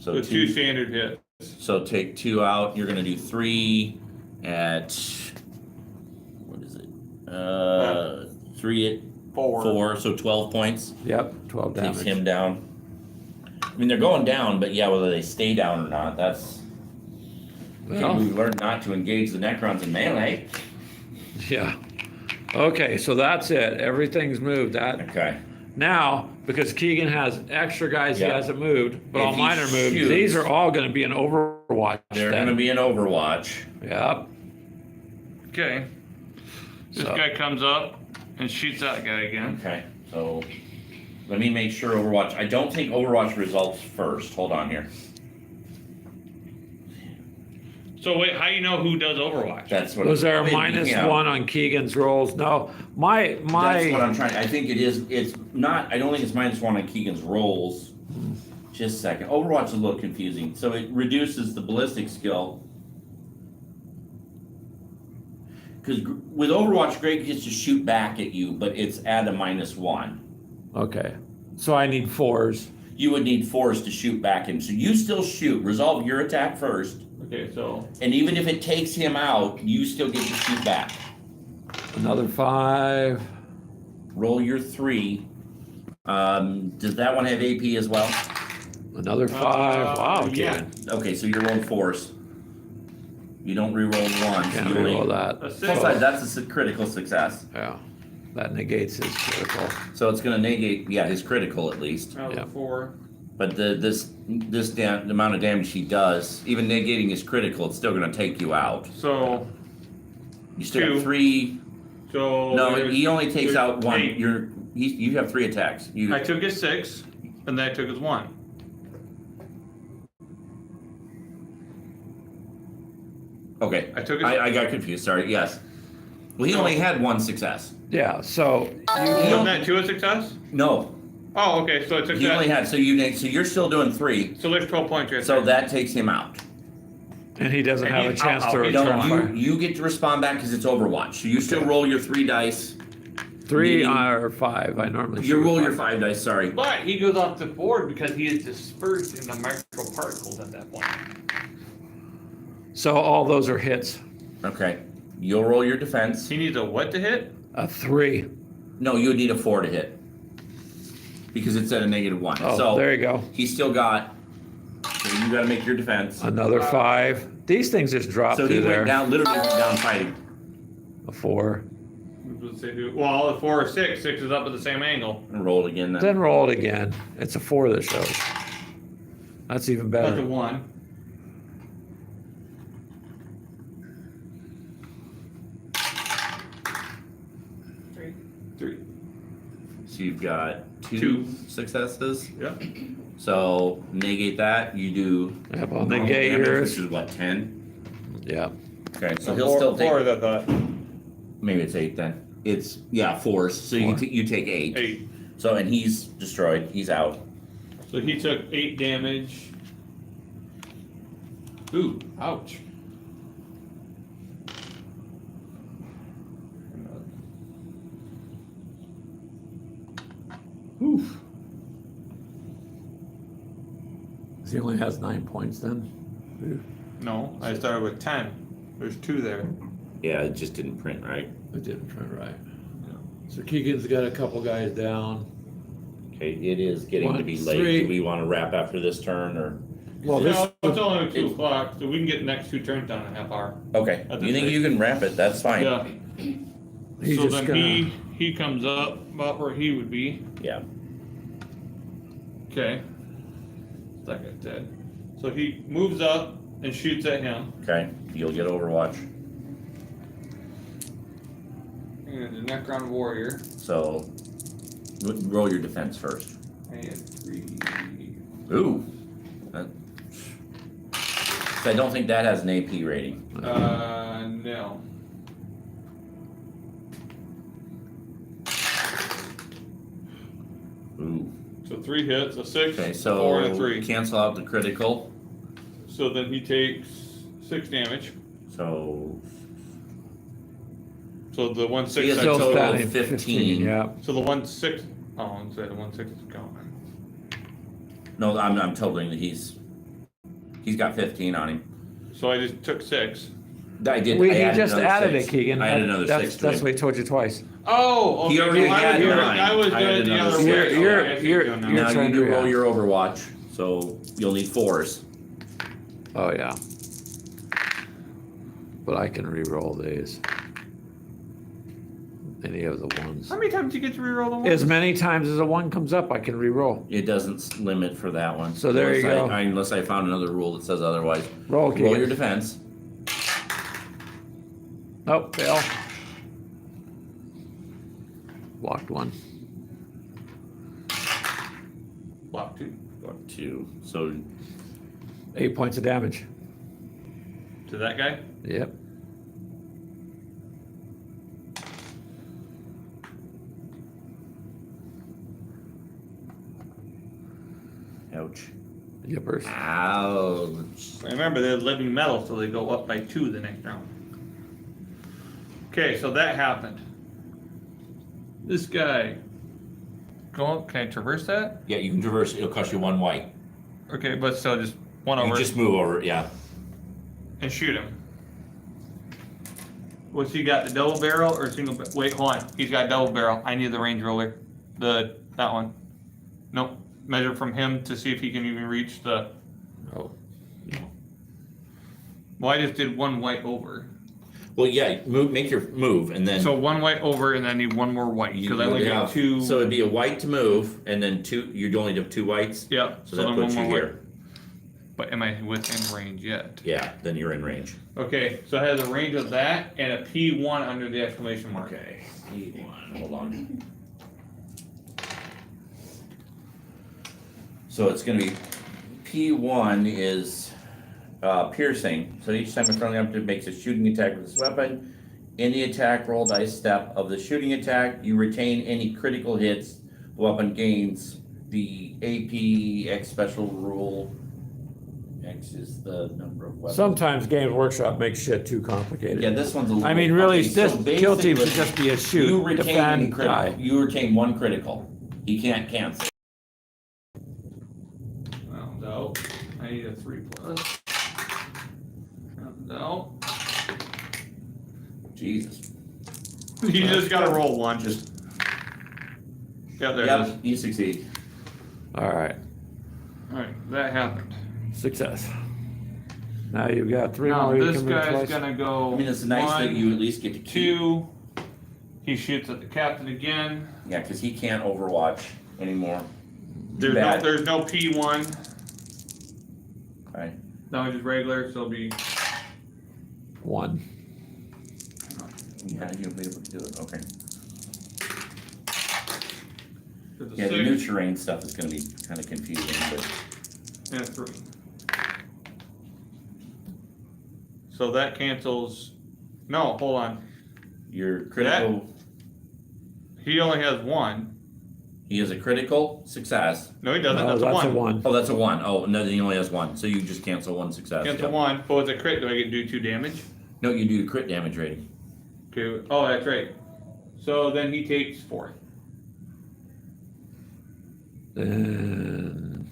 So The 2 standard hits. So take 2 out. You're gonna do 3 at what is it? 3 at 4. So 12 points. Yep. 12 damage. Takes him down. I mean, they're going down, but yeah, whether they stay down or not, that's. Well, We learned not to engage the Necrons in melee. yeah. Okay, so that's it. Everything's moved. That Okay. now, because Keegan has extra guys he Yeah. hasn't moved, but If all he mine are moved. shoots- These are all going to be an Overwatch. They're then. gonna be in Overwatch. Yep. Okay. This So- guy comes up and shoots that guy again. Okay, so let me make sure Overwatch. I don't take Overwatch results first. Hold on here. So wait, how you know who does Overwatch? That's what. Was there a I mean, minus yeah. 1 on Keegan's rolls? No. My That's what I'm trying. I think it is. It's not. I don't think it's -1 on Keegan's rolls. Just a second. Overwatch is a little confusing. So it reduces the ballistic skill. Because with Overwatch, Greg gets to shoot back at you, but it's at a -1. Okay. So I need 4s. You would need 4s to shoot back him. So you still shoot. Resolve your attack first. Okay, so And even if it takes him out, you still get to shoot back. Another 5. Roll your 3. Does that one have AP as well? Another 5. Wow, yeah. Keegan. Okay, so you're rolling 4s. You don't reroll 1. Can't you only- reroll that. a Full 6. size, that's a critical success. Yeah. That negates his critical. So it's gonna negate, yeah, his critical at least. That was Yeah. a 4. But the amount of damage he does, even negating his critical, it's still gonna take you out. So You still 2. have 3. So No, there's- he only takes there's out 1. 8. You have 3 attacks. You. I took his 6, and then I took his 1. Okay. I took his. I got confused. Sorry. Yes. Well, he only had 1 success. Yeah, so Wasn't that 2 a success? No, Oh, okay. So I took he that. only had. So you're still doing 3. So there's 12 points right So there. that takes him out. and he doesn't And have he- a chance I'll- to I'll- return No, fire. you get to respond back because it's Overwatch. So you still Okay. roll your 3 dice. 3 Meaning- or 5. I normally You shoot roll with your 5. 5 dice. Sorry. But he goes off the board because he is dispersed in the microparticles at that point. So all those are hits. Okay. You'll roll your defense. He needs a what to hit? A 3. No, you would need a 4 to hit because it's at a -1. Oh, so there you go. he's still got. So you got to make your defense. Another 5. These things just drop So he through went there. down, literally went down fighting. A 4. Well, a 4 or 6. 6 is up at the same angle. And roll it again. Then. Then roll it again. It's a 4 that shows. That's even That's a better. 1. Three. So you've got 2 2. successes. Yep. So negate that. You do. Yep, I'll normal negate damage, yours. Which is what, 10? Yeah. Okay, so he'll still take. 4 I thought. Maybe it's 8 then. It's 4. So you 4. you take 8. 8. So and he's destroyed. He's out. So he took 8 damage. Ooh, ouch. Oof. He only has 9 points then. No, I started with 10. There's 2 there. Yeah, it just didn't print right. It didn't print right. So Keegan's got a couple guys down. Okay, it is getting to 1, be late. 3. Do we want to wrap after this turn or? Well, this No, it's only 2 o'clock, so we can get the next 2 turns done in a half hour. Okay, At you this think rate. you can wrap it? That's fine. Yeah. he's So just then gonna. he comes up about where he would be. Yeah. Okay. Like I said. So he moves up and shoots at him. Okay, you'll get Overwatch. And And the Necron warrior. So roll your defense first. I had 3. Ooh. So I don't think that has an AP rating. No. Ooh. So 3 hits, a 6, Okay, a 4, and a so 3. cancel out the critical. So then he takes 6 damage. So So the 1 he 6. has a Still total standing of 15. Yeah. So the 1 6. Oh, I'm sorry, the 1 6 is gone. No, I'm totaling that he's got 15 on him. So I just took 6. I did. He I added just another added 6. it, Keegan. I added another 6 to That's him. what he told you twice. Oh, okay. He already so had mine. I was I doing had it the another other way. six. Okay, You're- I see you're- what now. you're Now trying you do to- roll your Overwatch, so you'll need 4s. Oh, yeah. But I can re-roll these. Any of the ones. How many times do you get to reroll the 1? As many times as a 1 comes up, I can re-roll. It doesn't limit for that one. So there you go. Unless I found another rule that says otherwise. Roll, Roll Keegan. your defense. Oh, fail. Blocked 1. Block 2. Got 2. So 8 points of damage. To that guy? Yep. ouch. Yippers. Ouch. Remember, they're living metal, so they go up by 2 the next round. Okay, so that happened. This guy. Go up. Can I traverse that? Yeah, you can traverse. It'll cost you 1 white. Okay, but still just 1 over You just move over. Yeah. and shoot him. What's he got? The double barrel or single? Wait, hold on. He's got double barrel. I need the range roller. That one. Nope. Measure from him to see if he can even reach the. Oh. Well, I just did 1 white over. Well, yeah. Move. Make your move, and then So 1 white over, and then I need 1 more white you because I only would got have 2. So it'd be a white to move, and then 2. You'd only have 2 whites. Yep. So that then puts you 1 more here. white. But am I within range yet? Yeah. Then you're in range. Okay, so it has a range of that and a P1 under the exclamation mark. Okay. E1. Hold on. So it's going to be P1 is piercing. So each time a friendly operative makes a shooting attack with this weapon, in the attack roll dice step of the shooting attack, you retain any critical hits. The weapon gains the AP X special rule. X is the number of weapons. Sometimes Games Workshop makes shit too complicated. Yeah, this one's a little. I mean, really, okay, so this kill team should basically, just be a you shoot, retain defend, critical. die. You retain 1 critical. He can't cancel. Round out. I need a 3+. Round out. Jesus. You just gotta roll 1. Just. Yeah, there it is. Yep, you succeed. All right. Alright, that happened. Success. Now you've got 3 Now more. You this can move guy's twice. gonna go. I mean, it's nice that 1, you at least get to keep. 2. He shoots at the captain again. Yeah, because he can't Overwatch anymore. There's Bad. there's no P1. Right. Now it's just regular, so it'll be 1. Yeah, you'll be able to do it. Okay. there's a Yeah, the 6 new terrain stuff is going to be kind of confusing, but and a 3. So that cancels. No, hold on. your critical. He only has 1. He has a critical success. No, he doesn't. No, that's that's a a 1. 1. Oh, that's a 1. Oh, no, then he only has 1. So you just cancel 1 success. Cancel yeah. 1. Oh, it's a crit. Do I get to do 2 damage? No, you do the crit damage rating. Okay. Oh, that's right. So then he takes 4. And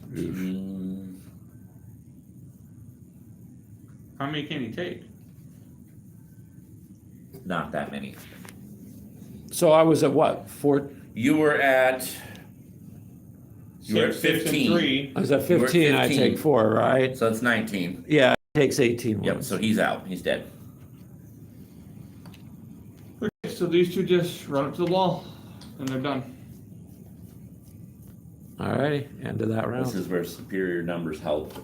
How many can he take? Not that many. so I was at what? 4. You were at. You were at 6 and 15. 3. I was at You were at 15. I 15. take 4, right? So that's 19. Yeah, it takes 18 Yep, ones. so he's out. He's dead. Okay, so these 2 just run up to the wall, and they're done. All righty, end of that This round. is where superior numbers help.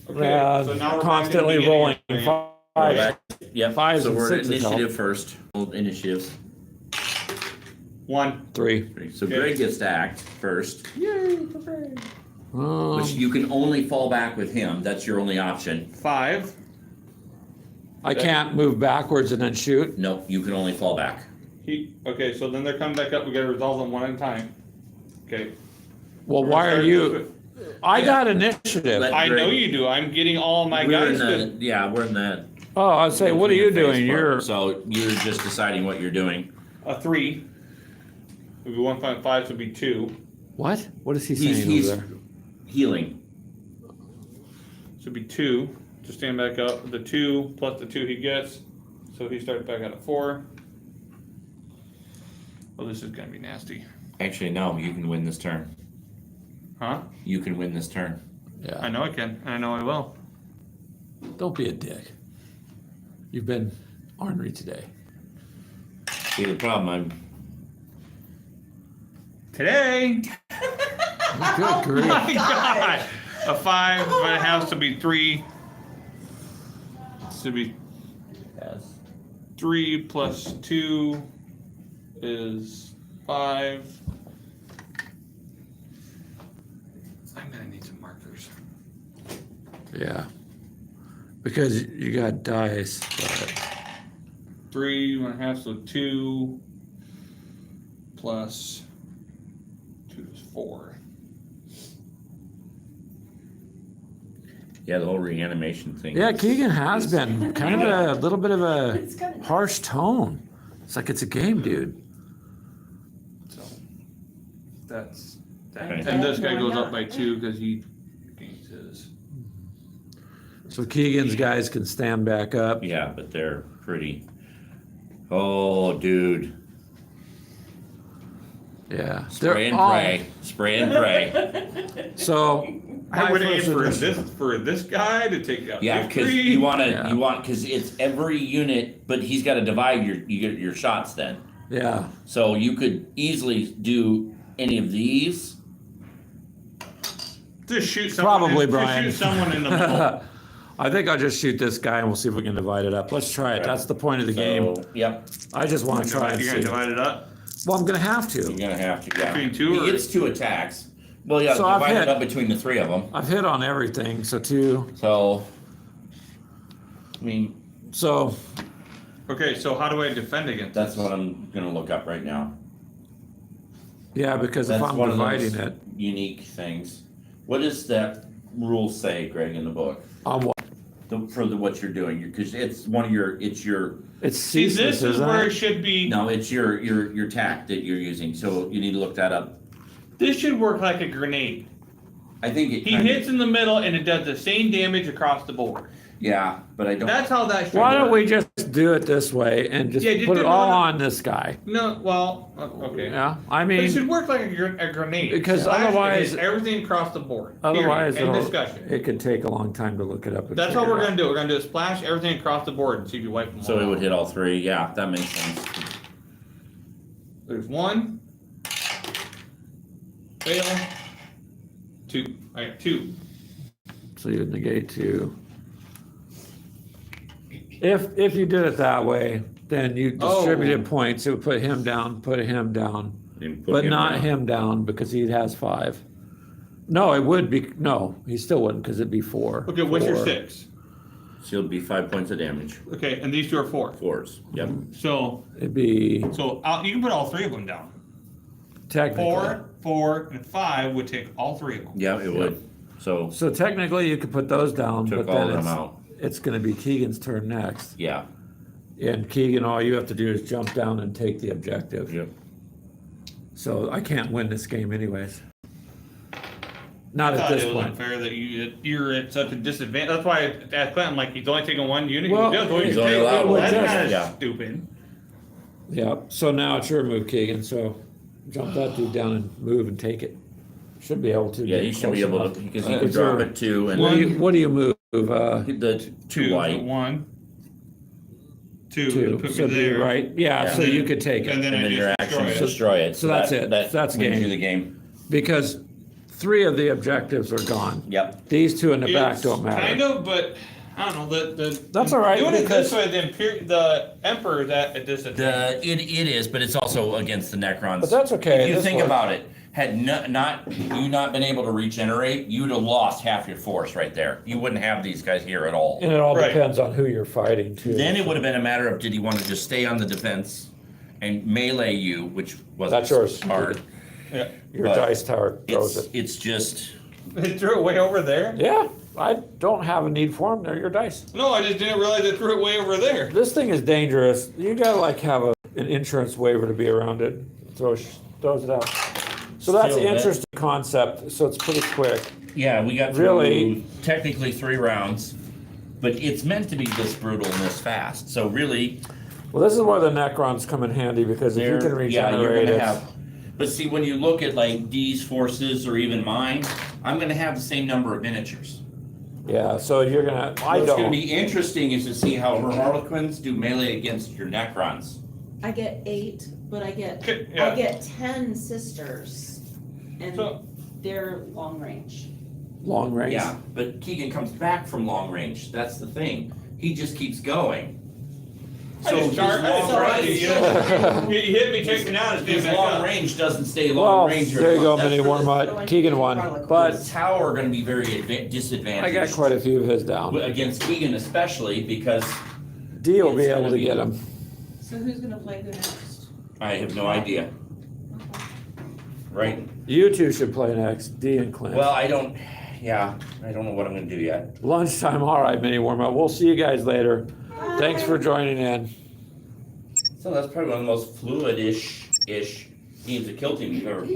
Okay. So now we're Constantly back to the rolling beginning. 5. Yep. Fives So and we're at sixes help. initiative first. Initiatives. 1. 3. So Okay. Greg gets to act first, Yay, for Greg. which you can only fall back with him. That's your only option. 5. I can't move backwards and then shoot. No, you can only fall back. Okay, so then they're coming back up. We gotta resolve them one at a time. Okay. Well, We're why gonna are start you? I Yeah. got initiative. Let- I know you do. I'm getting all my We're guys. in the, yeah, we're in the. Oh, I'd say, what are you doing? phase part. You're So you're just deciding what you're doing. A 3. Would be 1.5, so would be 2. what? What is he He's- saying he's- over there? Healing. So it'd be 2 to stand back up. The 2 plus the 2 he gets. So he starts back out at 4. Oh, this is gonna be nasty. Actually, no, you can win this turn. Huh? You can win this turn. I Yeah. know I can. I know I will. Don't be a dick. You've been ornery today. See, the problem, I'm Today! Good grief. My God! A 5, but it has to be 3. To be Yes. 3 plus 2 is 5. I'm gonna need some markers. Yeah. Because you got dice. But 3.5, so 2 plus 2 is 4. Yeah, the whole reanimation thing. yeah, Keegan has been kind of a little bit of a It's kind of harsh tone. It's like it's a game, dude. So that's that. Okay. And this guy goes up by 2 because he gains his. So Keegan's guys can stand back up. Yeah, but they're pretty. Oh, dude. Yeah. Spray and all- pray. Spray and pray. So I would aim for initiative. this guy to take out. Yeah, the because 3. you want to, Yeah. because it's every unit, but he's got to divide your shots then. Yeah. So you could easily do any of these. Just shoot someone. Probably, just Brian. shoot someone in the middle. I think I'll just shoot this guy and we'll see if we can divide it up. Let's try it. That's the point of the game. So, yep, I just want to try and You're see. gonna divide it up. Well, I'm gonna have you're to. gonna have to. Yeah, Between two he or- gets 2 attacks. Well, yeah, So I've divide hit- it up between the 3 of them. I've hit on everything. So 2. So, I mean, So Okay, so how do I defend against that's this? what I'm gonna look up right now. yeah, because if That's I'm one of dividing those it, unique things. What does that rule say, Greg, in the book? I'm For what you're doing, because it's one of your, it's your, it's See, ceaseless, this is isn't where it it? should be. no, it's your tack that you're using. So you need to look that up. This should work like a grenade. I think it. He kind of- hits in the middle and it does the same damage across the board. Yeah, but I don't. That's how that should Why work. don't we just do it this way and just Yeah, just put do it it all on- on this guy? No, well, okay. Yeah, I But it mean, should work like a grenade. Because Slash otherwise- against everything across the board. otherwise Period. End it'll- discussion. it could take a long time to look it up. and That's what figure we're it gonna do. We're gonna do is splash everything across the board and see if you wipe them all So it out. would hit all 3. Yeah, that makes sense. There's 1. Fail. 2. I got 2. out. So you would negate 2. If you did it that way, then you distributed points. It would put him down, And put but him not down. him down because he has 5. No, it would be no. He still wouldn't because it'd be 4. Okay, what's your 4. 6? So it'll be 5 points of damage. Okay, and these 2 are 4. 4s. Yep. So, It'd be you can put all 3 of them down. technically. 4, 4, and 5 would take all 3 of them. Yeah, it would. So So technically, you could put those down, took but all then of them out. it's going to be Keegan's turn next. Yeah. And Keegan, all you have to do is jump down and take the objective. Yep. So I can't win this game anyways. Not I at thought this it was point. unfair that you're at such a disadvantage. That's why I asked Clinton, like, he's only taking 1 unit. Well, That's what he's only allowed Well, one. that's kind of Yeah. stupid. Yeah. So now it's your move, Keegan. So jump that dude down and move and take it. Should be able to. Yeah, get he should be close able enough. to, because he can It's drop your- it 2 and What do you move? the 2 white. 1. 2. 2. Put So me be there. right. Yeah. Yeah. So you could take And it then And I then just your action is destroy it. destroy it. So that's it. That's wins game. you the game. because 3 of the objectives are gone. Yep. These 2 in the back It's don't matter. Kind of, but I don't know, the. That's all right, Doing it because- this way, the Emperor is at a disadvantage. It is, but it's also against the Necrons. But that's okay, If you this think works. about it, had not been able to regenerate, you'd have lost half your force right there. You wouldn't have these guys here at all. And it all Right. depends on who you're fighting too. Then it would have been a matter of, did he want to just stay on the defense and melee you, which wasn't That's yours. hard. Yeah. Your but dice tower throws it. It's just, They threw it way over there? Yeah, I don't have a need for them. They're your dice. No, I just didn't realize they threw it way over there. This thing is dangerous. You gotta like have an insurance waiver to be around it. Throws it out. So that's Still, the interesting concept. So it's pretty quick. yeah, we got Really? through technically 3 rounds, but it's meant to be this brutal and this fast. So really, Well, this is where the Necrons come in handy because if you can yeah, you're regenerate gonna it. have. But see, when you look at like D's forces or even mine, I'm gonna have the same number of miniatures. Yeah, so you're gonna. I What's gonna don't. be interesting is to see how her Harlequins do melee against your Necrons. I get 8, but I Okay, yeah. get 10 sisters, and So- they're long range. Long range. Yeah, but Keegan comes back from long range. That's the thing. He just keeps going. I just his charged, I just long charged you, range- you know? You hit me, kicked me out, it's His back long up. range doesn't stay Well, long range. there you go, That's mini for warm the- up. Keegan won, The but tower are gonna be very I disadvantaged. got quite a few of his down. Against Keegan especially because D will be it's able gonna to be- get him. So who's gonna play who next? I have no idea, right? You two should play next, D and Clint. Well, I don't know what I'm gonna do yet. Lunchtime, all right, mini warm up. We'll see you guys later. Thanks for joining in. So that's probably one of the most fluid-ish games of Kill Team you've ever played.